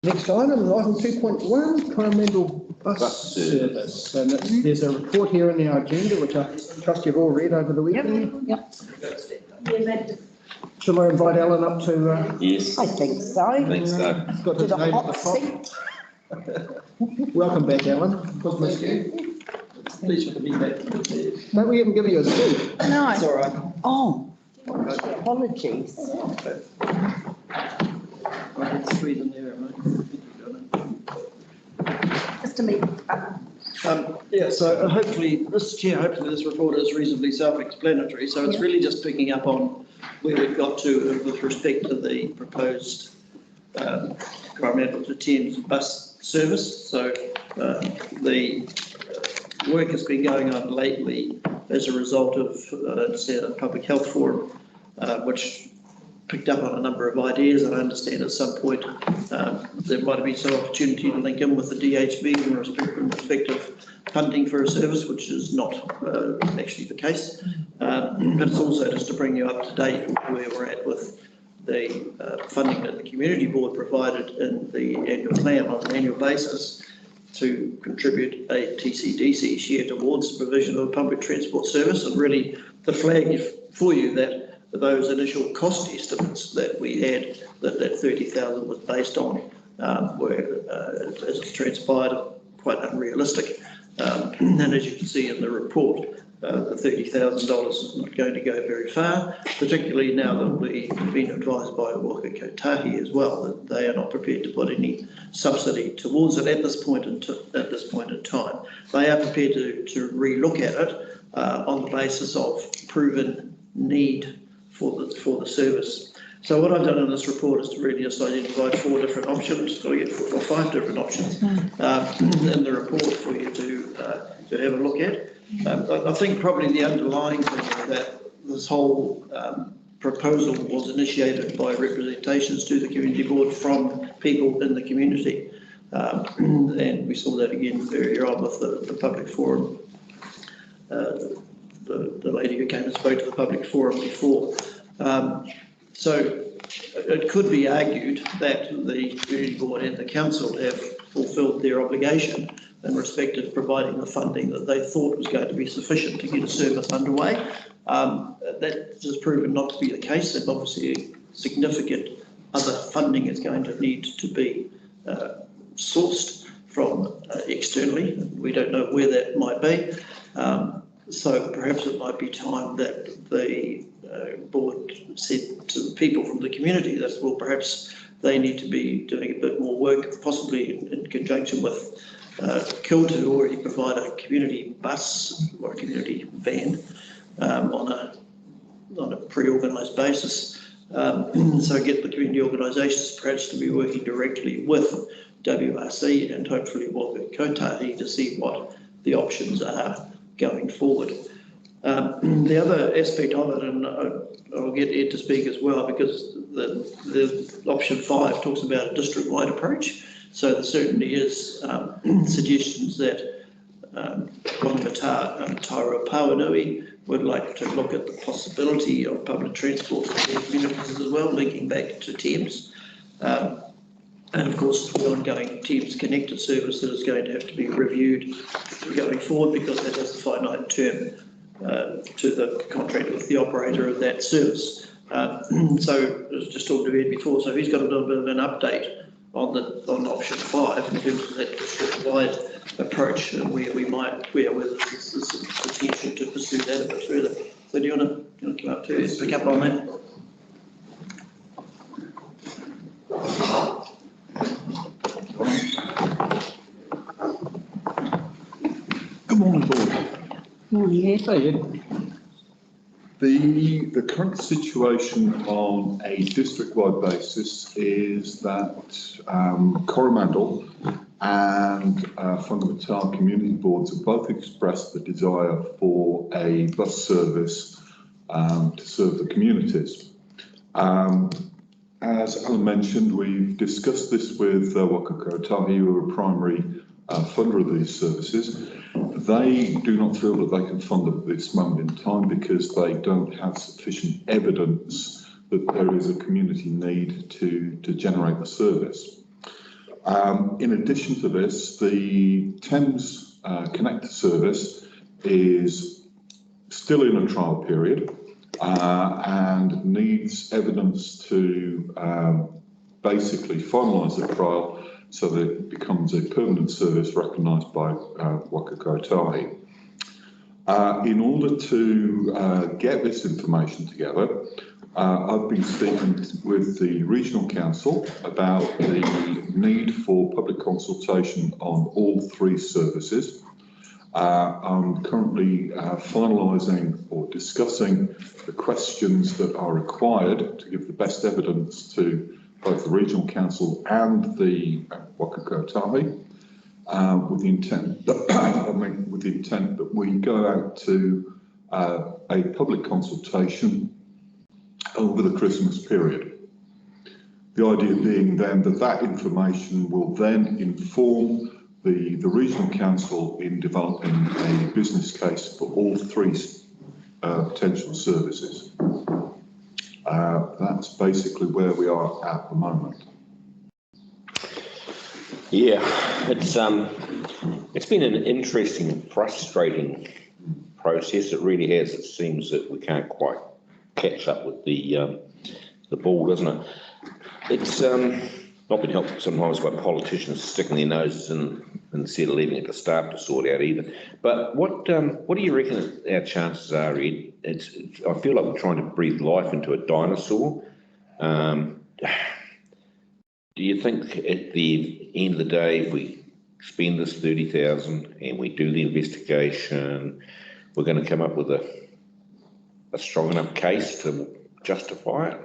Next item, item 2.1, Coromandel Bus Service. And there's a report here in our agenda, which I trust you've all read over the weekend. Yep. Shall I invite Alan up to... Yes. I think so. I think so. got To his the name at the hot top. seat. Welcome back, Alan. Was missed you. Pleasure to be back. Don't we even give you a seat? No. It's all right. Oh, apologies. I can squeeze in there, right? Just to meet. Yeah, so hopefully this report is reasonably self-explanatory. So it's really just picking up on where we've got to with respect to the proposed Coromandel to Thames bus service. So the work has been going on lately as a result of a public health forum, which picked up on a number of ideas, and I understand at some point there might have been some opportunity to link in with the DHB in respect of funding for a service, which is not actually the case. But it's also just to bring you up to date where we're at with the funding that the community board provided in the annual plan on an annual basis to contribute a TCDC share towards the provision of a public transport service, and really the flag for you that those initial cost estimates that we had, that 30,000 was based on, were, as it's transpired, quite unrealistic. And as you can see in the report, the $30,000 is not going to go very far, particularly now that we've been advised by Whangapoua as well that they are not prepared to put any subsidy towards it at this point in time. They are prepared to re-look at it on the basis of proven need for the service. So what I've done in this report is to really just identify 4 different options, or 5 different options in the report for you to have a look at. I think probably the underlying thing is that this whole proposal was initiated by representations to the community board from people in the community. And we saw that again earlier on with the public forum. The lady who came and spoke to the public forum before. So it could be argued that the community board and the council have fulfilled their obligation in respect of providing the funding that they thought was going to be sufficient to get a service underway. That has proven not to be the case, and obviously significant other funding is going to need to be sourced from externally. We don't know where that might be. So perhaps it might be time that the board said to the people from the community that, well, perhaps they need to be doing a bit more work, possibly in conjunction with Kilda, who already provide a community bus or a community van on a pre-organised basis. So get the community organisations perhaps to be working directly with WRC and hopefully Whangapoua to see what the options are going forward. The other aspect of it, and I'll get Ed to speak as well, because the option 5 talks about a district-wide approach. So there certainly is suggestions that Whangapoua and Tairopawanui would like to look at the possibility of public transport for their communities as well, linking back to Thames. And of course, the ongoing Thames connected service that is going to have to be reviewed going forward, because that has a finite term to the contract with the operator of that service. So I was just talking to Ed before, so he's got a little bit of an update on option 5 in terms of that district-wide approach and where there's some potential to pursue that a bit further. So do you want to come up to pick up on that? Good morning, board. Morning, Ed. Hey, Ed. The current situation on a district-wide basis is that Coromandel and Whangapoua community boards have both expressed the desire for a bus service to serve the communities. As Alan mentioned, we've discussed this with Whangapoua, who are a primary funder of these services. They do not feel that they can fund at this moment in time because they don't have sufficient evidence that there is a community need to generate the service. In addition to this, the Thames Connector service is still in a trial period and needs evidence to basically finalise the trial so that it becomes a permanent service recognised by Whangapoua. In order to get this information together, I've been speaking with the Regional Council about the need for public consultation on all three services. I'm currently finalising or discussing the questions that are required to give the best evidence to both the Regional Council and the Whangapoua, with the intent that we go out to a public consultation over the Christmas period. The idea being then that information will then inform the Regional Council in developing a business case for all three potential services. That's basically where we are at the moment. Yeah, it's been an interesting and frustrating process. It really has. It seems that we can't quite catch up with the ball, doesn't it? It's not been helpful sometimes by politicians sticking their noses in instead of leaving it to staff to sort out either. But what do you reckon our chances are, Ed? I feel like we're trying to breathe life into a dinosaur. Do you think at the end of the day, if we spend this 30,000 and we do the investigation, we're going to come up with a strong enough case to justify it?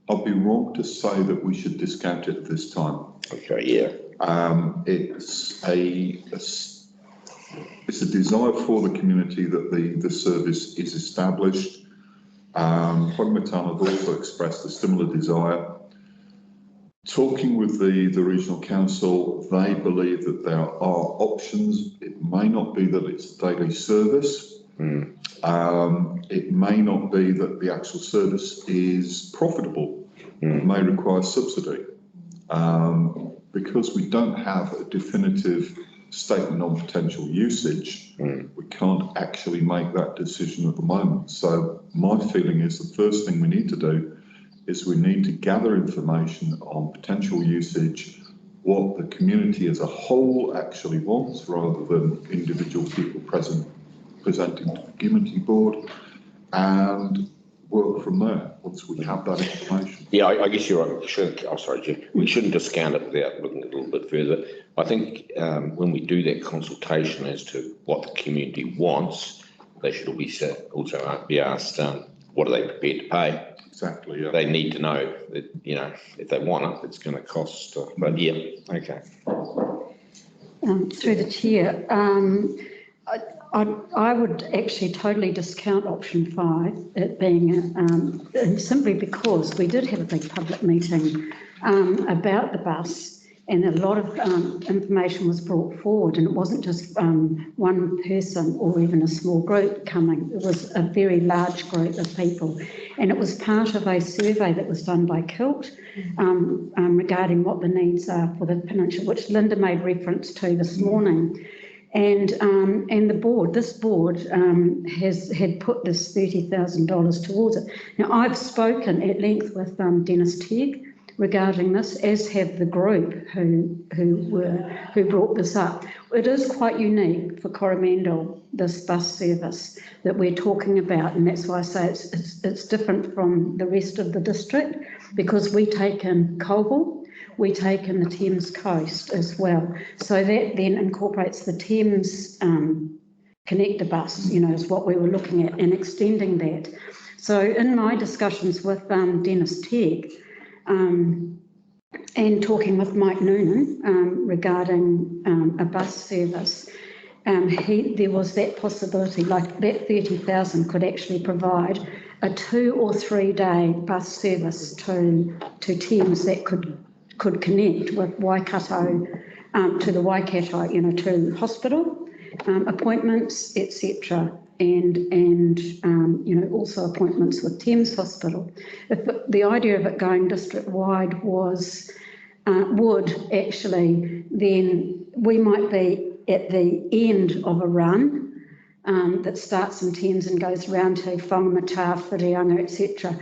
I'd be wrong to say that we should discount it at this time. Okay, yeah. It's a desire for the community that the service is established. Whangapoua have also expressed a similar desire. Talking with the Regional Council, they believe that there are options. It may not be that it's a daily service. It may not be that the actual service is profitable. It may require subsidy. Because we don't have a definitive statement on potential usage, we can't actually make that decision at the moment. So my feeling is the first thing we need to do is we need to gather information on potential usage, what the community as a whole actually wants, rather than individual people presenting to the community board, and work from there once we have that information. Yeah, I guess you're right. I'm sorry, Jim. We shouldn't discount it without looking a little bit further. I think when we do that consultation as to what the community wants, they should also be asked, what are they prepared to pay? Exactly, yeah. They need to know that, if they want it, it's going to cost. But yeah, okay. Through the chair, I would actually totally discount option 5, it being simply because we did have a big public meeting about the bus, and a lot of information was brought forward, and it wasn't just one person or even a small group coming. It was a very large group of people, and it was part of a survey that was done by Kilt regarding what the needs are for the peninsula, which Linda made reference to this morning. And this board had put this $30,000 towards it. Now, I've spoken at length with Dennis Tegg regarding this, as have the group who brought this up. It is quite unique for Coromandel, this bus service that we're talking about, and that's why I say it's different from the rest of the district, because we take in Colville, we take in the Thames coast as well. So that then incorporates the Thames connector bus, is what we were looking at, and extending that. So in my discussions with Dennis Tegg and talking with Mike Noonan regarding a bus service, there was that possibility, like that 30,000 could actually provide a 2 or 3 day bus service to Thames that could connect with Waikato to the Waikato, to hospital appointments, etc. and you know, also appointments with Thames Hospital. If the idea of it going district-wide was, would actually, then we might be at the end of a run that starts in Thames and goes round to Whangapoua, Whirianga, etc.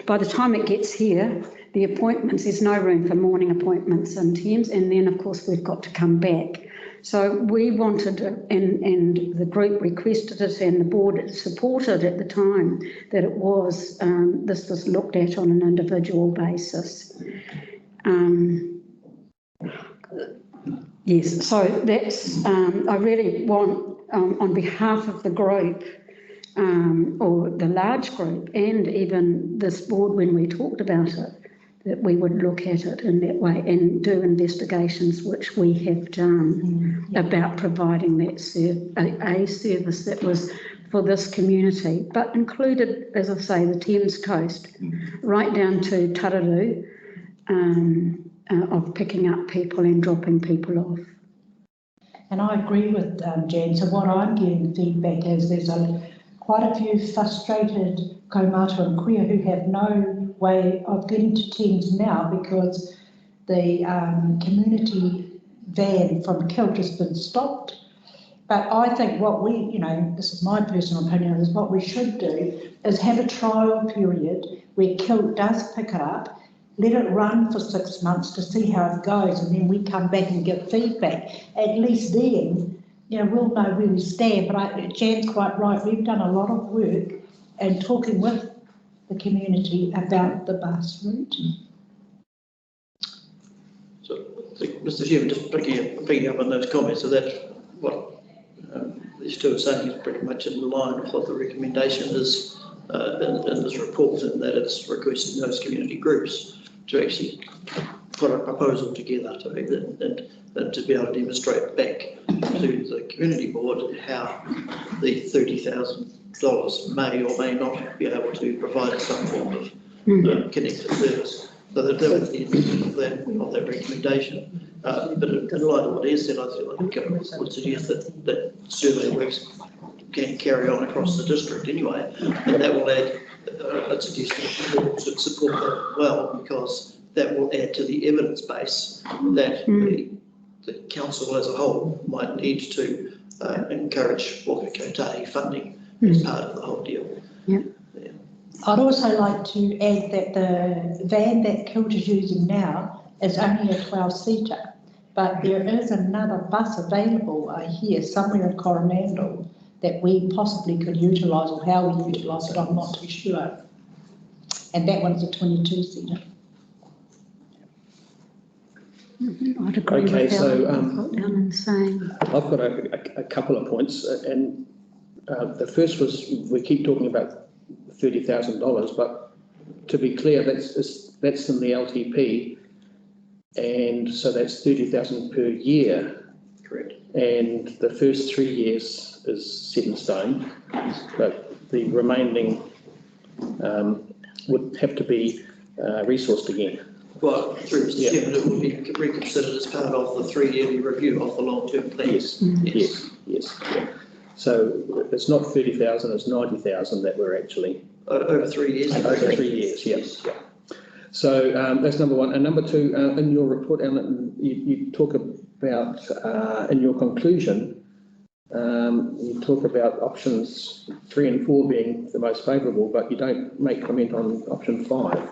By the time it gets here, the appointments, there's no room for morning appointments in Thames, and then of course we've got to come back. So we wanted, and the group requested it, and the board supported at the time that it was, this was looked at on an individual basis. Yes, so that's, I really want, on behalf of the group, or the large group, and even this board when we talked about it, that we would look at it in that way and do investigations, which we have done, about providing that a service that was for this community, but included, as I say, the Thames coast, right down to Tararoo, of picking up people and dropping people off. And I agree with Jan. So what I'm getting feedback is there's quite a few frustrated kaumātua and kuia who have no way of getting to Thames now because the community van from Kilt has been stopped. But I think what we, you know, this is my personal opinion, is what we should do is have a trial period where Kilt does pick it up, let it run for 6 months to see how it goes, and then we come back and give feedback. At least then, you know, we'll know where we stand. But Jan's quite right. We've done a lot of work and talking with the community about the bus route. So, Mr. Chairman, just picking up on those comments, so that what these two are saying is pretty much in line with what the recommendation is in this report, and that it's requesting those community groups to actually put a proposal together and to be able to demonstrate back to the community board how the $30,000 may or may not be able to provide some form of connected service. So that was the end of that recommendation. But in light of what he said, I think I would suggest that survey works can carry on across the district anyway, and that will add, I'd suggest that the board should support that well, because that will add to the evidence base that the council as a whole might need to encourage Waka Kotahi funding as part of the whole deal. Yeah. I'd also like to add that the van that Kilt is using now is only a 12-seater, but there is another bus available, I hear, somewhere in Coromandel that we possibly could utilise, or how we utilise it, I'm not too sure. And that one's a 22-seater. I'd agree Okay, with so Alan saying. I've got a couple of points, and the first was we keep talking about $30,000, but to be clear, that's in the LTP, and so that's $30,000 per year. Correct. And the first 3 years is set in stone, but the remaining would have to be resourced again. Well, through Mr. Chairman, it will be reconsidered as part of the 3-yearly review of the long-term plan. Yes. Yeah. So it's not 30,000; it's 90,000 that we're actually over 3 years. Over 3 years, yes. Yeah. So that's number one, and number two. In your report, Alan, you talk about in your conclusion, you talk about options 3 and 4 being the most favourable, but you don't make comment on option 5.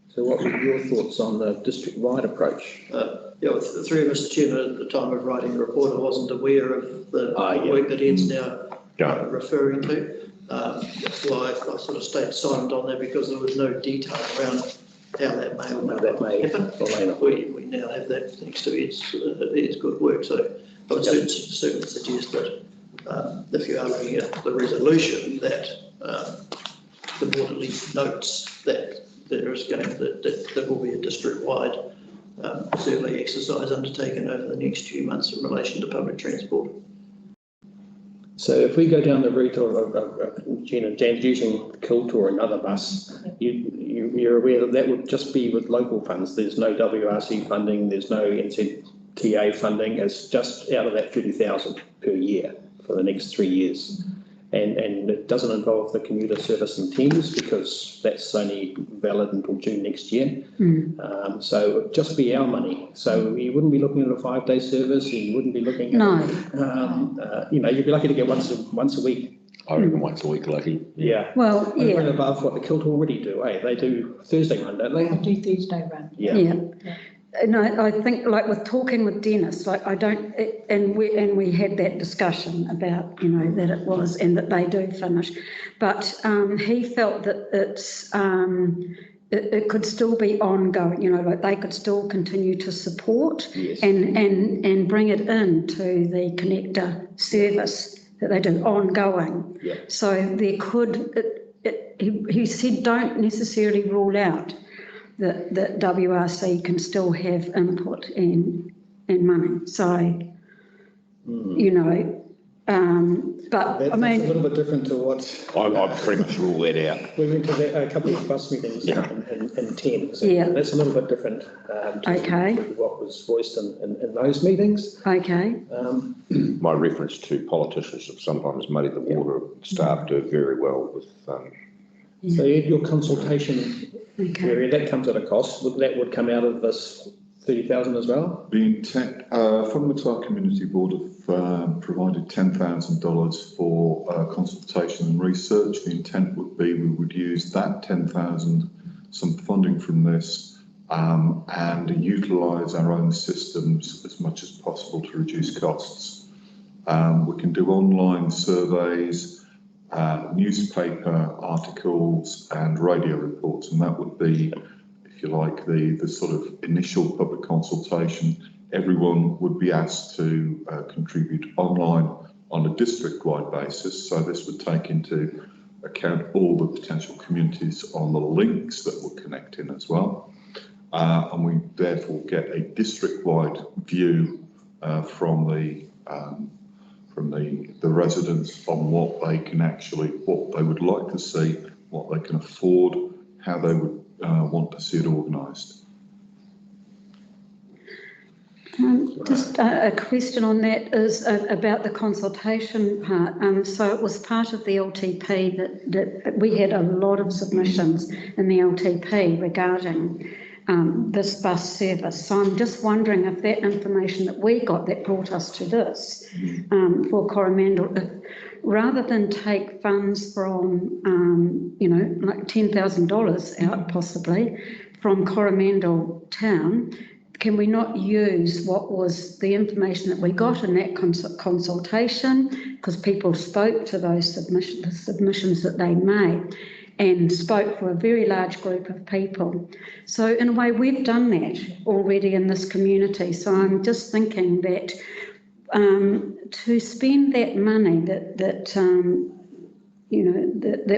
So what were your thoughts on the district-wide approach? Yeah, through Mr. Chairman, at the time of writing the report, I wasn't aware of the work that Ed's now referring to. That's why I sort of stayed silent on that, because there was no detail around how that may or may not happen. We now have that thanks to Ed's good work. So I would certainly suggest that if you are looking at the resolution, that the board at least notes that there will be a district-wide survey exercise undertaken over the next few months in relation to public transport. So if we go down the route of Jan's using Kilt or another bus, you're aware that would just be with local funds. There's no WRC funding, there's no NZTA funding. It's just out of that 30,000 per year for the next 3 years. And it doesn't involve the commuter service in Thames because that's only valid until June next year. So it'd just be our money. So you wouldn't be looking at a 5-day service. You wouldn't be looking at, you'd be lucky to get once a week. I reckon once a week, lucky. Yeah. Well, yeah. Over and above what the Kilt already do, eh? They do Thursday run, don't they? I do Thursday run. Yeah. No, I think like with talking with Dennis, like I don't, and we had that discussion about, that it was and that they do finish, but he felt that it could still be ongoing, like they could still continue to support and bring it into the connector service that they do ongoing. Yeah. So there he said don't necessarily rule out that WRC can still have input and money. So, but That's I mean, a little bit different to what I pretty much rule that out. we went to a couple of bus meetings in Thames. Yeah. That's a little bit different to what was voiced in those meetings. okay, My reference to politicians have sometimes muddied the water. Staff do very well with. So your consultation area, that comes at a cost. That would come out of this 30,000 as well? The intent, Whangapoua Community Board have provided $10,000 for consultation and research. The intent would be we would use that 10,000, some funding from this, and utilise our own systems as much as possible to reduce costs. We can do online surveys, newspaper articles and radio reports, and that would be, if you like, the sort of initial public consultation. Everyone would be asked to contribute online on a district-wide basis, so this would take into account all the potential communities on the links that will connect in as well, and we therefore get a district-wide view from the residents on what they can what they would like to see, what they can afford, how they would want to see it organised. just a question on that is about the consultation part. So it was part of the LTP that we had a lot of submissions in the LTP regarding this bus service. So I'm just wondering if that information that we got that brought us to this for Coromandel, rather than take funds from, like $10,000 out possibly from Coromandel town, can we not use what was the information that we got in that consultation, because people spoke to those submissions that they made and spoke for a very large group of people. So in a way, we've done that already in this community. So I'm just thinking that to spend that money that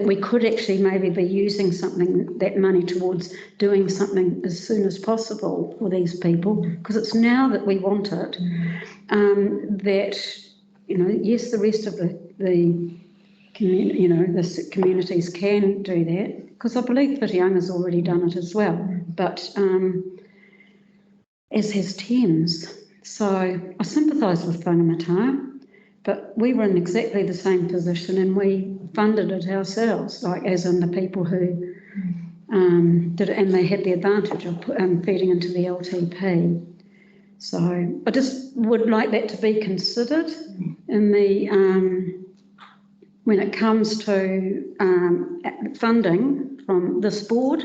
we could actually maybe be using that money towards doing something as soon as possible for these people, because it's now that we want it, that, yes, the rest of the communities can do that, because I believe Whitianga's already done it as well, but as has Thames. So I sympathise with Whangapoua, but we were in exactly the same position and we funded it ourselves, like as in the people who did it, and they had the advantage of feeding into the LTP. So I just would like that to be considered in the when it comes to funding from this board,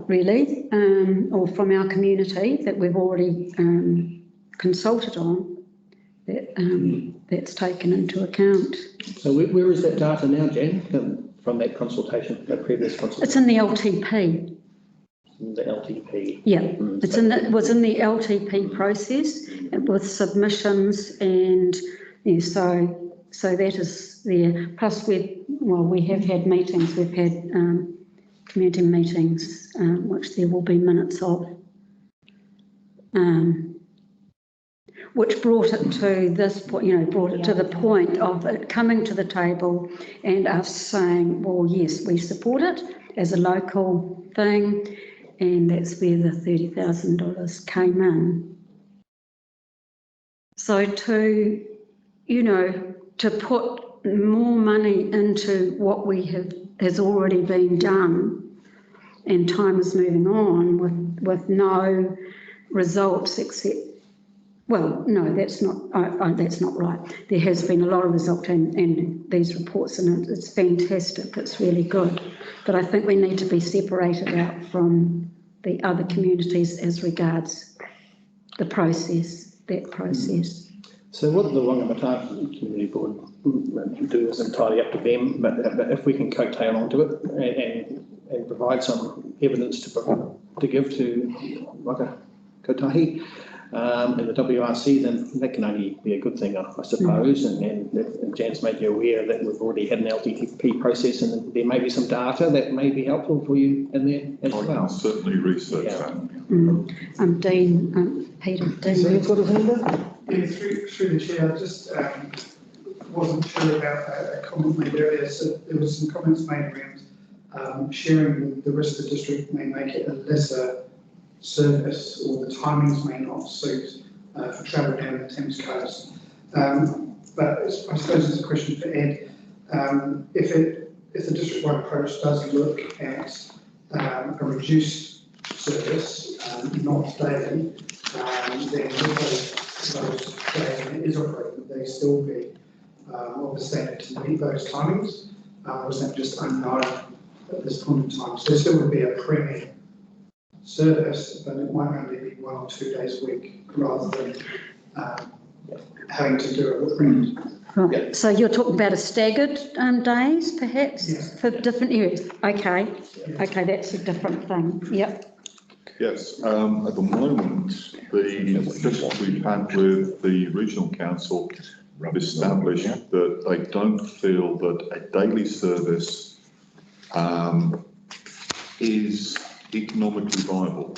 really, or from our community that we've already consulted on. That's taken into account. So where is that data now, Jan, from that consultation, that previous consultation? It's in the LTP. The LTP. Yeah, it was in the LTP process with submissions, and yeah, so that is there. Plus we have had meetings. We've had community meetings, which there will be minutes of. Which brought it to this point, brought it to the point of it coming to the table and us saying, well, yes, we support it as a local thing, and that's where the $30,000 came in. So to to put more money into what has already been done, and time is moving on with no results except, well, no, that's not right. There has been a lot of result in these reports, and it's fantastic. It's really good. But I think we need to be separated out from the other communities as regards that process. So what the Whangapoua Community Board do is entirely up to them, but if we can coattail onto it and provide some evidence to give to Whakakotahi and the WRC, then that can only be a good thing, I suppose. And Jan's made you aware that we've already had an LTP process, and there may be some data that may be helpful for you in there as well. I can certainly research that. Dean, Peter, Dean. So you've got a hand Yeah, through the chair, I just wasn't sure about a comment made earlier. So there was some comments made around sharing with the rest of the district may make it a lesser service, or the timings may not suit for travel down the Thames coast. But I suppose it's a question for Ed. If the district-wide approach does look at a reduced service, not daily, then with those days when it is operating, would they still be of the standard to meet those timings? Or is that just unknown at this point in time? So there still would be a premium service, but it might only be 1 or 2 days a week rather than having to do it with print. Right. Yeah. So you're talking about a staggered days, perhaps, for different areas? Okay. Yeah. Okay, that's a different thing. Yep. Yes, at the moment, the discussions we've had with the regional council have established that they don't feel that a daily service is economically viable.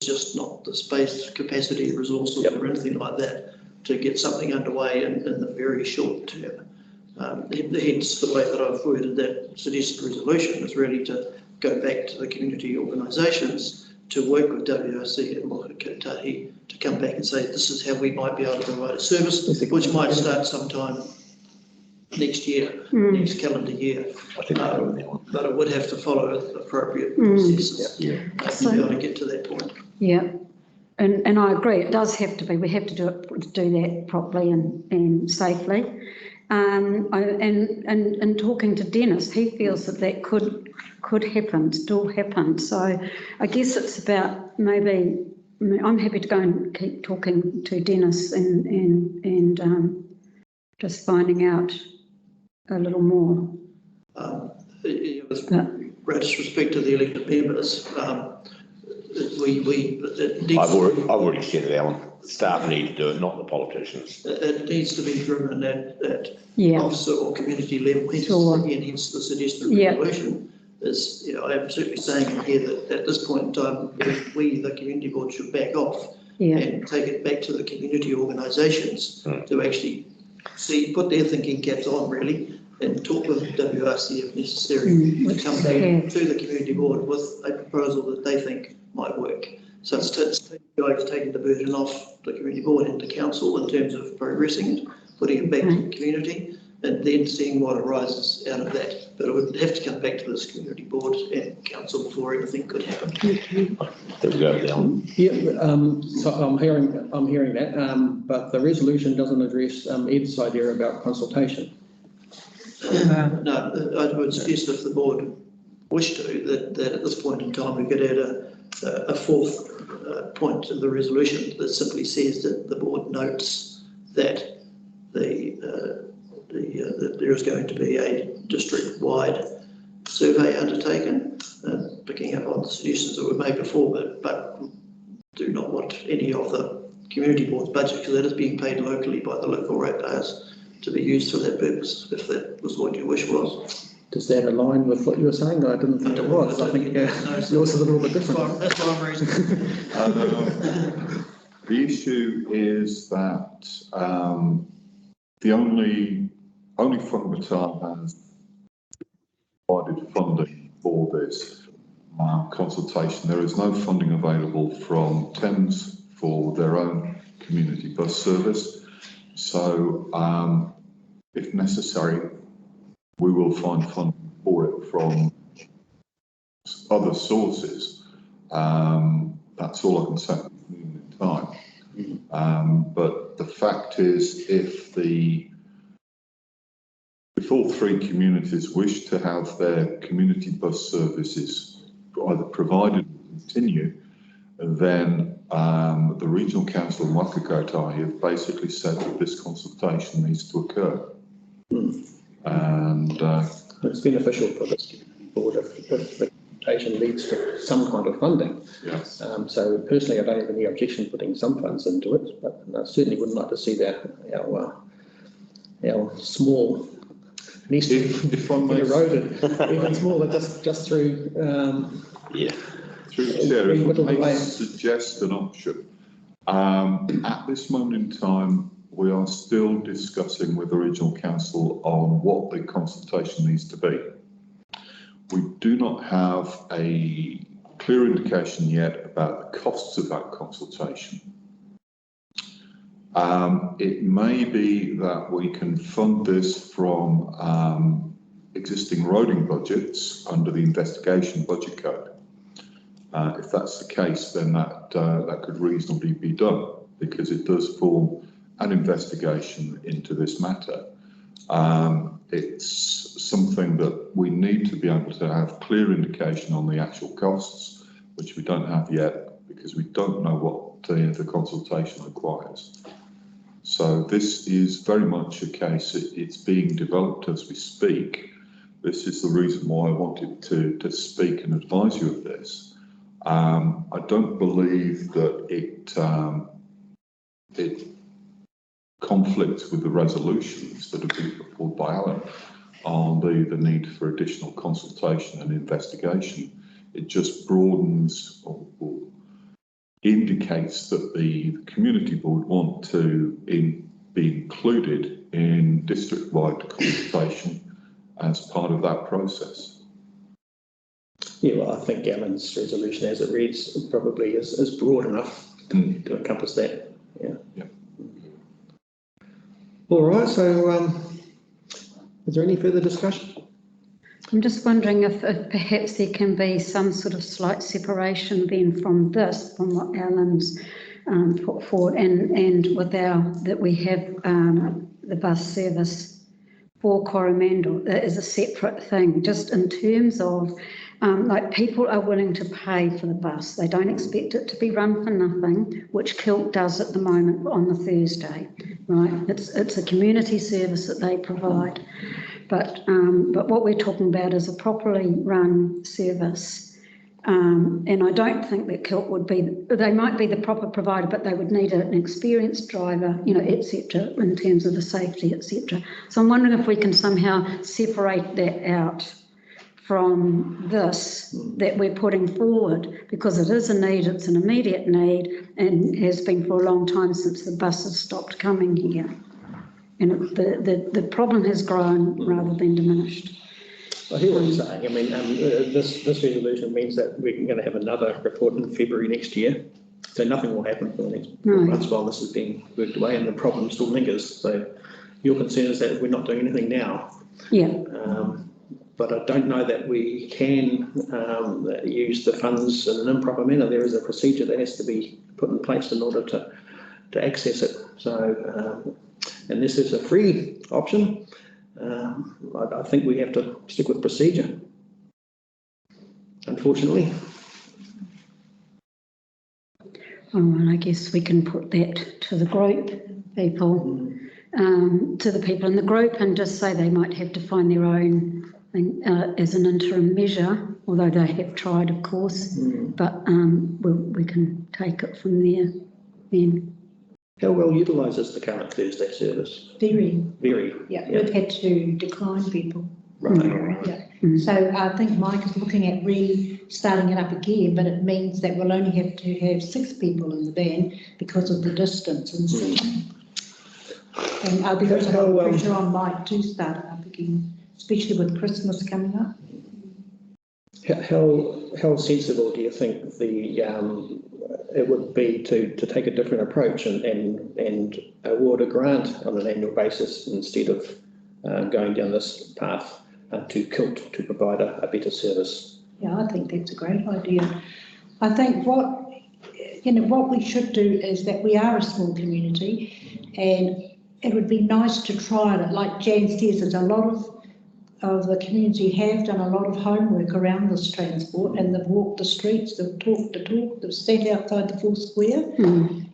just not the space, capacity, resources or anything like that to get something underway in the very short term. Hence the way that I've worded that suggested resolution is really to go back to the community organisations to work with WRC and Whangapoua to come back and say this is how we might be able to provide a service, which might start sometime next year, next calendar year. I think I know that one. But it would have to follow appropriate processes to be able to get to that point. Yeah, and I agree, it does have to be, we have to do that properly and safely. And talking to Dennis, he feels that could happen, still happen. So I guess it's about maybe, I'm happy to go and keep talking to Dennis and just finding out a little more. With greatest respect to the elected members, I've already said it, Alan. Staff need to do it, not the politicians. It needs to be driven at Yeah. officer or community level. Hence, Sure. again, hence the suggested resolution is, I am certainly saying in here that at this point in time, we, the community board, should back off and take it back to the community organisations to actually put their thinking caps on really and talk with WRC if necessary to come back to the community board with a proposal that they think might work. So it's taking the burden off the community board and the council in terms of progressing it, putting it back to the community, and then seeing what arises out of that. But it would have to come back to this community board and council before anything could happen. There we go, Alan. Yeah, so I'm hearing that, but the resolution doesn't address Ed's idea about consultation. No, I would suggest if the board wished to, that at this point in time we could add a fourth point to the resolution that simply says that the board notes that that there is going to be a district-wide survey undertaken, picking up on the suggestions that were made before, but do not want any of the community board's budget, because that is being paid locally by the local ratepayers, to be used for that purpose, if that was what your wish was. Does that align with what you were saying? I didn't think it was. I think yours is a little bit different. That's what I'm reasoning. The issue is that the only Whangapoua has provided funding for this consultation. There is no funding available from Thames for their own community bus service. So, if necessary, we will find funding for it from other sources. That's all I can say at this moment in time. But the fact is, if all three communities wish to have their community bus services either provided or continue, then the Regional Council in Whangapoua have basically said that this consultation needs to occur. And it's beneficial for this board if the consultation leads to some kind of funding. yes. So personally, I don't have any objection putting some funds into it, but I certainly wouldn't like to see our small nest If I may, eroded even smaller just through. Through the chair, if I may suggest an option. At this moment in time, we are still discussing with the Regional Council on what the consultation needs to be. We do not have a clear indication yet about the costs of that consultation. It may be that we can fund this from existing roading budgets under the investigation budget code. If that's the case, then that could reasonably be done, because it does form an investigation into this matter. It's something that we need to be able to have clear indication on the actual costs, which we don't have yet, because we don't know what the consultation requires. So this is very much a case, it's being developed as we speak. This is the reason why I wanted to speak and advise you of this. I don't believe that it conflicts with the resolutions that have been put forward by Alan on the need for additional consultation and investigation. It just broadens or indicates that the community board want to be included in district-wide consultation as part of that process. Yeah, well, I think Alan's resolution as it reads probably is broad enough to encompass that. Yeah. All right, so is there any further discussion? I'm just wondering if perhaps there can be some sort of slight separation then from what Alan's put forward, and with that we have the bus service for Coromandel. That is a separate thing, just in terms of like people are willing to pay for the bus. They don't expect it to be run for nothing, which Kilt does at the moment on the Thursday, right? It's a community service that they provide. But what we're talking about is a properly run service. And I don't think that Kilt would be, they might be the proper provider, but they would need an experienced driver, et cetera, in terms of the safety, et cetera. So I'm wondering if we can somehow separate that out from this that we're putting forward, because it is a need, it's an immediate need, and has been for a long time since the buses stopped coming here. And the problem has grown rather than diminished. I hear what you're saying. I mean, this resolution means that we're going to have another report in February next year. So nothing will happen for the next 4 months while this is being worked away and the problem still lingers. So your concern is that we're not doing anything now. Yeah. But I don't know that we can use the funds in an improper manner. There is a procedure that has to be put in place in order to access it. So and this is a free option. I think we have to stick with procedure, unfortunately. Well, I guess we can put that to the group people, to the people in the group, and just say they might have to find their own thing as an interim measure, although they have tried, of course, but we can take it from there then. How well utilises the current Thursday service? Very. Very. Yeah, we've had to decline people. Right. Yeah. So I think Mike is looking at restarting it up again, but it means that we'll only have to have 6 people in the van because of the distance and so on. And I'll be putting a lot of pressure on Mike to start it up again, especially with Christmas coming up. How sensible do you think it would be to take a different approach and award a grant on an annual basis instead of going down this path to Kilt to provide a better service? Yeah, I think that's a great idea. I think what we should do is that we are a small community, and it would be nice to try it. Like Jan says, there's a lot of the community have done a lot of homework around this transport, and they've walked the streets, they've talked the talk, they've sat outside the full square,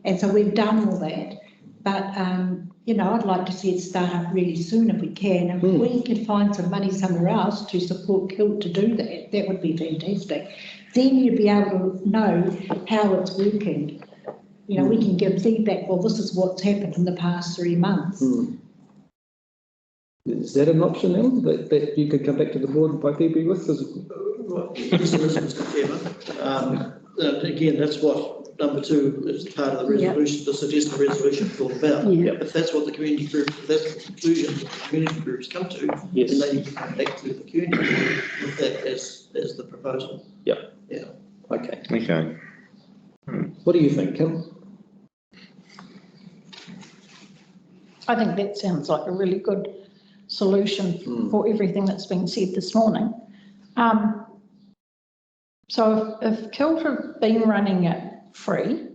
and so we've done all that. But I'd like to see it start up really soon if we can. If we could find some money somewhere else to support Kilt to do that, that would be fantastic. Then you'd be able to know how it's working. We can give feedback. Well, this is what's happened in the past 3 months. Is that an option now that you could come back to the board by February with? Yes, it is, Mr. Chairman. Again, that's what number 2 is part of the resolution, the suggested resolution is all about. If that's what the community group, if that's the conclusion that the community groups come to, then they need to come back to the community group with that as the proposal. Yeah. Okay. What do you think, Kim? I think that sounds like a really good solution for everything that's been said this morning. So if Kilt have been running it free.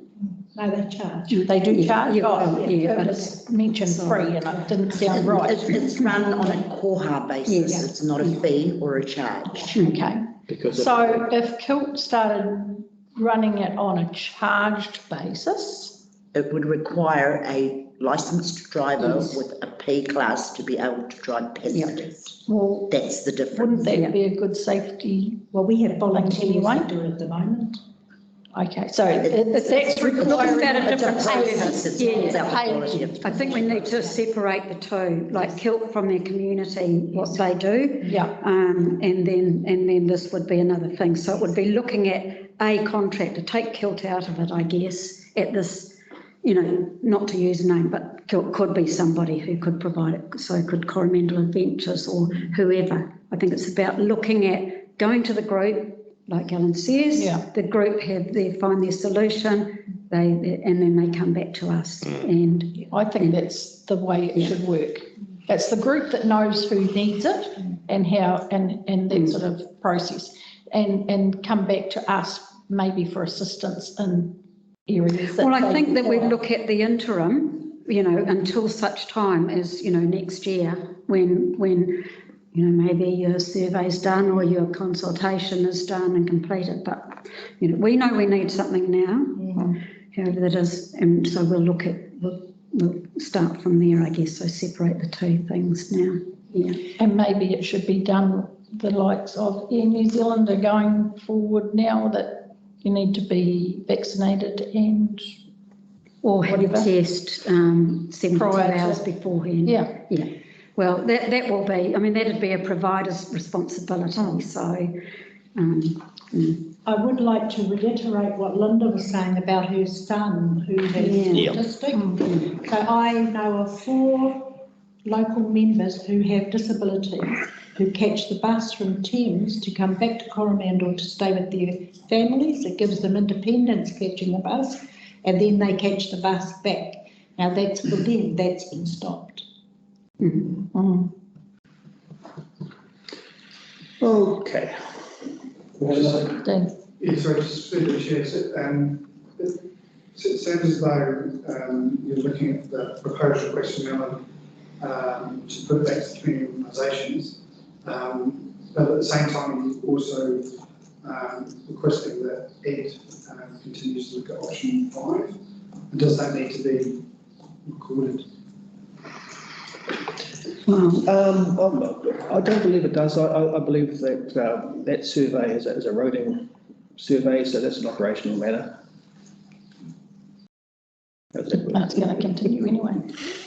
No, they charge. They do charge? But it's mentioned free and it didn't sound right. It's run on a koha basis. It's not a fee or a charge. Okay. So if Kilt started running it on a charged basis? It would require a licensed driver with a P class to be able to drive passengers. Well, that's the difference. Wouldn't that be a good safety? Well, we have volunteers that do it at the moment. Okay, so if that's requiring a different service, I think we need to separate the two, like Kilt from their community, what they do. Yeah. And then this would be another thing. So it would be looking at a contractor, take Kilt out of it, I guess, at this, you know, not to use a name, but Kilt could be somebody who could provide it, so could Coromandel Adventures or whoever. I think it's about looking at going to the group, like Ellen says, the group find their solution, and then they come back to us. And I think that's the way it should work. It's the group that knows who needs it and how, and that sort of process, and come back to us maybe for assistance in areas that. Well, I think that we look at the interim, you know, until such time as, you know, next year when you know, maybe your survey's done or your consultation is done and completed, but, you know, we need something now, however that is, and so we'll start from there, I guess, so separate the two things now, And maybe it should be done, the likes of Air New Zealand are going forward now that you need to be vaccinated and. Or have a test 72 hours to, beforehand. Yeah. Well, that will be, I mean, that'd be a provider's responsibility, so. I would like to reiterate what Linda was saying about her son who is autistic. So I know of 4 local members who have disabilities who catch the bus from Thames to come back to Coromandel to stay with their families. It gives them independence catching the bus, and then they catch the bus back. Now that's for them, that's been stopped. Okay. Yes, sorry, just through the chair. It sounds as though you're looking at the proposed request from Ellen to put back to community organisations, but at the same time you're also requesting that Ed continues to look at option 5. And does that need to be recorded? I don't believe it does. I believe that that survey is a roving survey, so that's an operational matter. It's going to continue anyway.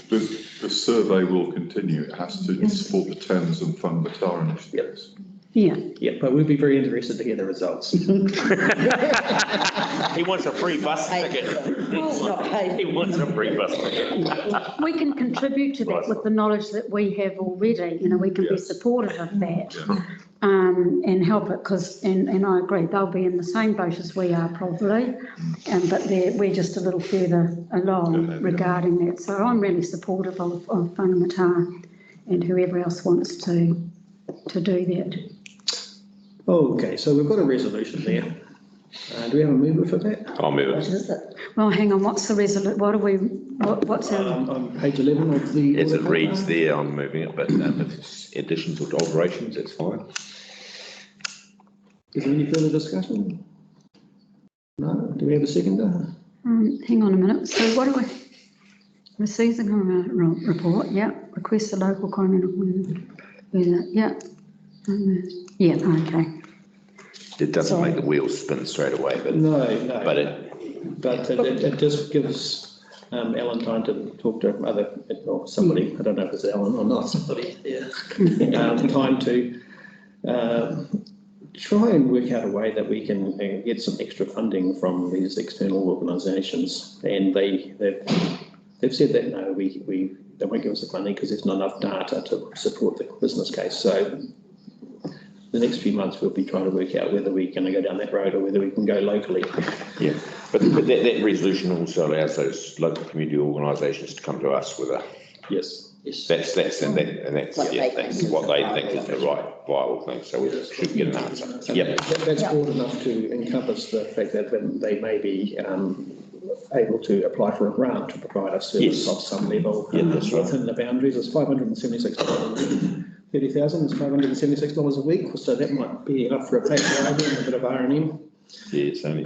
The survey will continue. It has to support the Thames and Whangapoua initiatives. Yeah, but we'd be very interested to hear the results. He wants a free bus ticket. He wants a free bus ticket. We can contribute to that with the knowledge that we have already. You know, we can be supportive of that and help it, because, and I agree, they'll be in the same boat as we are probably, but we're just a little further along regarding that. So I'm really supportive of Whangapoua and whoever else wants to do that. Okay, so we've got a resolution there. Do we have a mover for that? I'll move it. What is it? Well, hang on, what's the resolution? What are we, what's our... on page 11 of the... As it reads there, I'm moving it, but if it's additions or alterations, it's fine. Is there any further discussion? No? Do we have a seconder? hang on a minute. So what do we... Receives the Coromandel report, request the local Coromandel, okay. It doesn't make the wheels spin straight away, but no. But it just gives Ellen time to talk to other or somebody. I don't know if it's Ellen or not. Somebody, time to try and work out a way that we can get some extra funding from these external organisations, and they've said that no, they won't give us the funding because there's not enough data to support the business case. So the next few months we'll be trying to work out whether we're going to go down that road or whether we can go locally. Yeah, but that resolution also allows those local community organisations to come to us with a That's what they think is the right viable thing. So we should get an answer. That's broad enough to encompass the fact that they may be able to apply for a grant to provide a service of some level within the boundaries. It's $576. 30,000 is $576 a week, so that might be enough for a pay and a bit of R&M. Yeah, it's only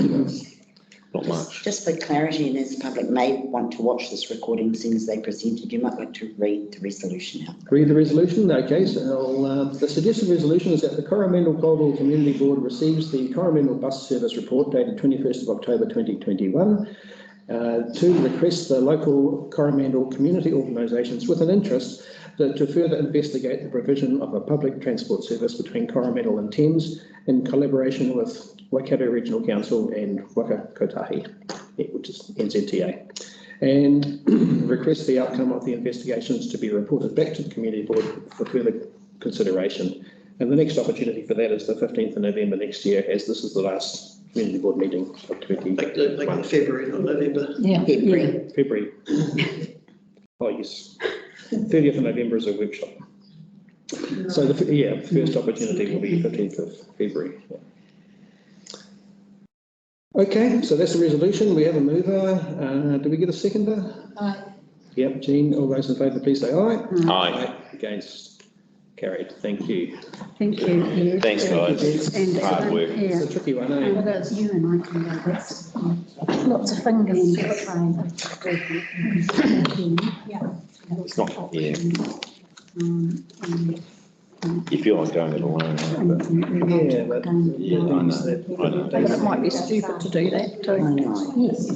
not much. Just for clarity, and as the public may want to watch this recording as soon as they presented, you might like to read the resolution out. Read the resolution? Okay, so the suggested resolution is that the Coromandel-Colville Community Board receives the Coromandel Bus Service report dated 21st of October 2021 to request the local Coromandel community organisations with an interest to further investigate the provision of a public transport service between Coromandel and Thames in collaboration with Waikato Regional Council and Whakakotahi, which is NZTA, and request the outcome of the investigations to be reported back to the Community Board for further consideration. And the next opportunity for that is the 15th of November next year, as this is the last Community Board meeting of 20. Make it February, not November. Yeah. February. Oh, yes. 30th of November is a workshop. So the first opportunity will be 15th of February. Yeah. Okay, so that's the resolution. We have a mover. Do we get a seconder? Aye. Yep, Jean, all those in favour, please say aye. Aye. Against? Carried. Thank you. Thank you. Thanks, guys. And Hard work. It's a tricky one, eh? You and I can go, that's Lots of fingers. It's not, yeah. You feel like going it alone. Yeah, but Yeah, I know. But it might be stupid to do that too. Yes,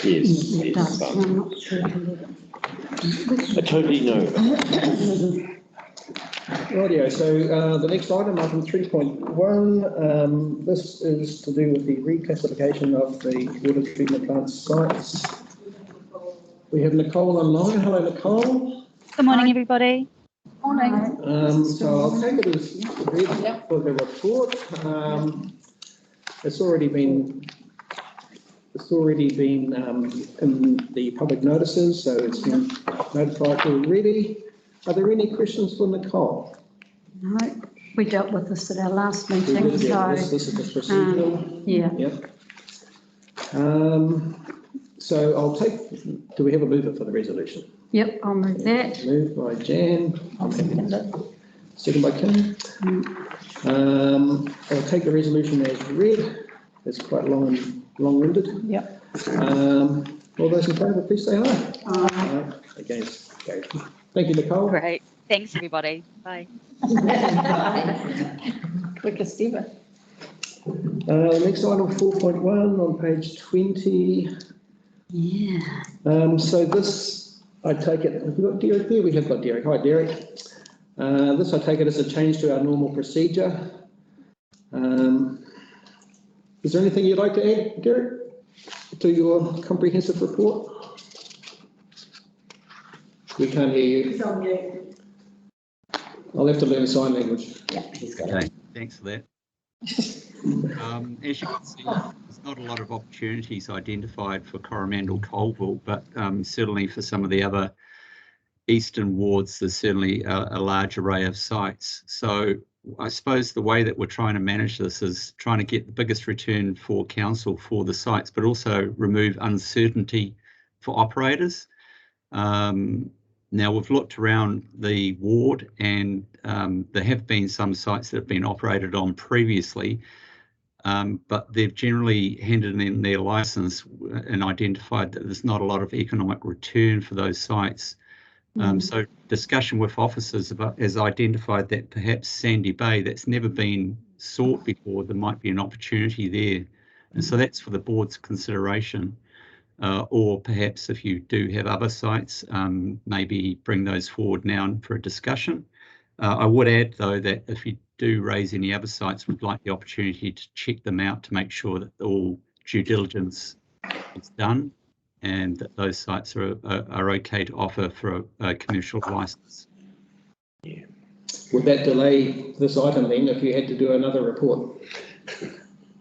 It yes. does. I'm not sure. I totally know. Rightio, so the next item 3.1, this is to do with the reclassification of the water treatment plant sites. We have Nicole online. Hello, Nicole. Good morning, everybody. Morning. So I'll take it as read for the report. It's already been in the public notices, so it's been notified already. Are there any questions for Nicole? No, we dealt with this at our last meeting, This is the procedural. yeah. Yep. So I'll take, do we have a mover for the resolution? Yep, I'll move that. Moved by Jan. I'll second it. Second by Kim. I'll take the resolution as read. It's quite long-winded. Yep. All those in favour, please say aye. Aye. Against, carried. Thank you, Nicole. Great. Thanks, everybody. Bye. Quickest ever. Next item 4.1 on page 20. Yeah. So this, I take it, have we got Derek there? We have got Derek. Hi, Derek. This, I take it, as a change to our normal procedure. Is there anything you'd like to add, Derek, to your comprehensive report? We can't hear you. I'll have to learn sign language. Okay, thanks for that. As you can see, there's not a lot of opportunities identified for Coromandel-Colville, but certainly for some of the other eastern wards, there's certainly a large array of sites. So I suppose the way that we're trying to manage this is trying to get the biggest return for council for the sites, but also remove uncertainty for operators. Now we've looked around the ward, and there have been some sites that have been operated on previously, but they've generally handed in their licence and identified that there's not a lot of economic return for those sites. So discussion with officers has identified that perhaps Sandy Bay, that's never been sought before, there might be an opportunity there. And so that's for the board's consideration. Or perhaps if you do have other sites, maybe bring those forward now for a discussion. I would add, though, that if you do raise any other sites, we'd like the opportunity to check them out to make sure that all due diligence is done and that those sites are okay to offer for a commercial licence. Yeah. Would that delay this item then if you had to do another report?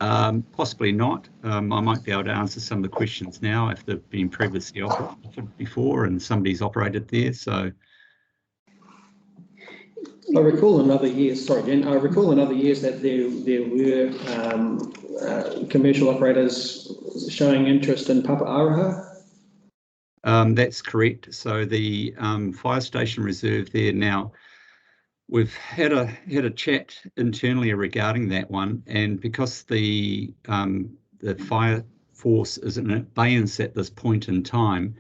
Possibly not. I might be able to answer some of the questions now if they've been previously offered before and somebody's operated there. So I recall in other years, sorry, Jen, I recall in other years that there were commercial operators showing interest in Papaaraha. That's correct. So the fire station reserve there now, we've had a chat internally regarding that one, and because the fire force is in abeyance at this point in time,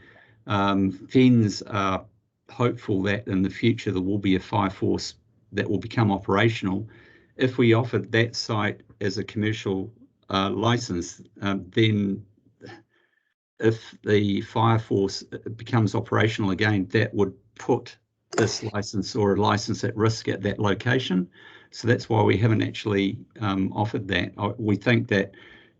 FENS are hopeful that in the future there will be a fire force that will become operational. If we offered that site as a commercial licence, then if the fire force becomes operational again, that would put this license or a license at risk at that location. So that's why we haven't actually offered that. We think that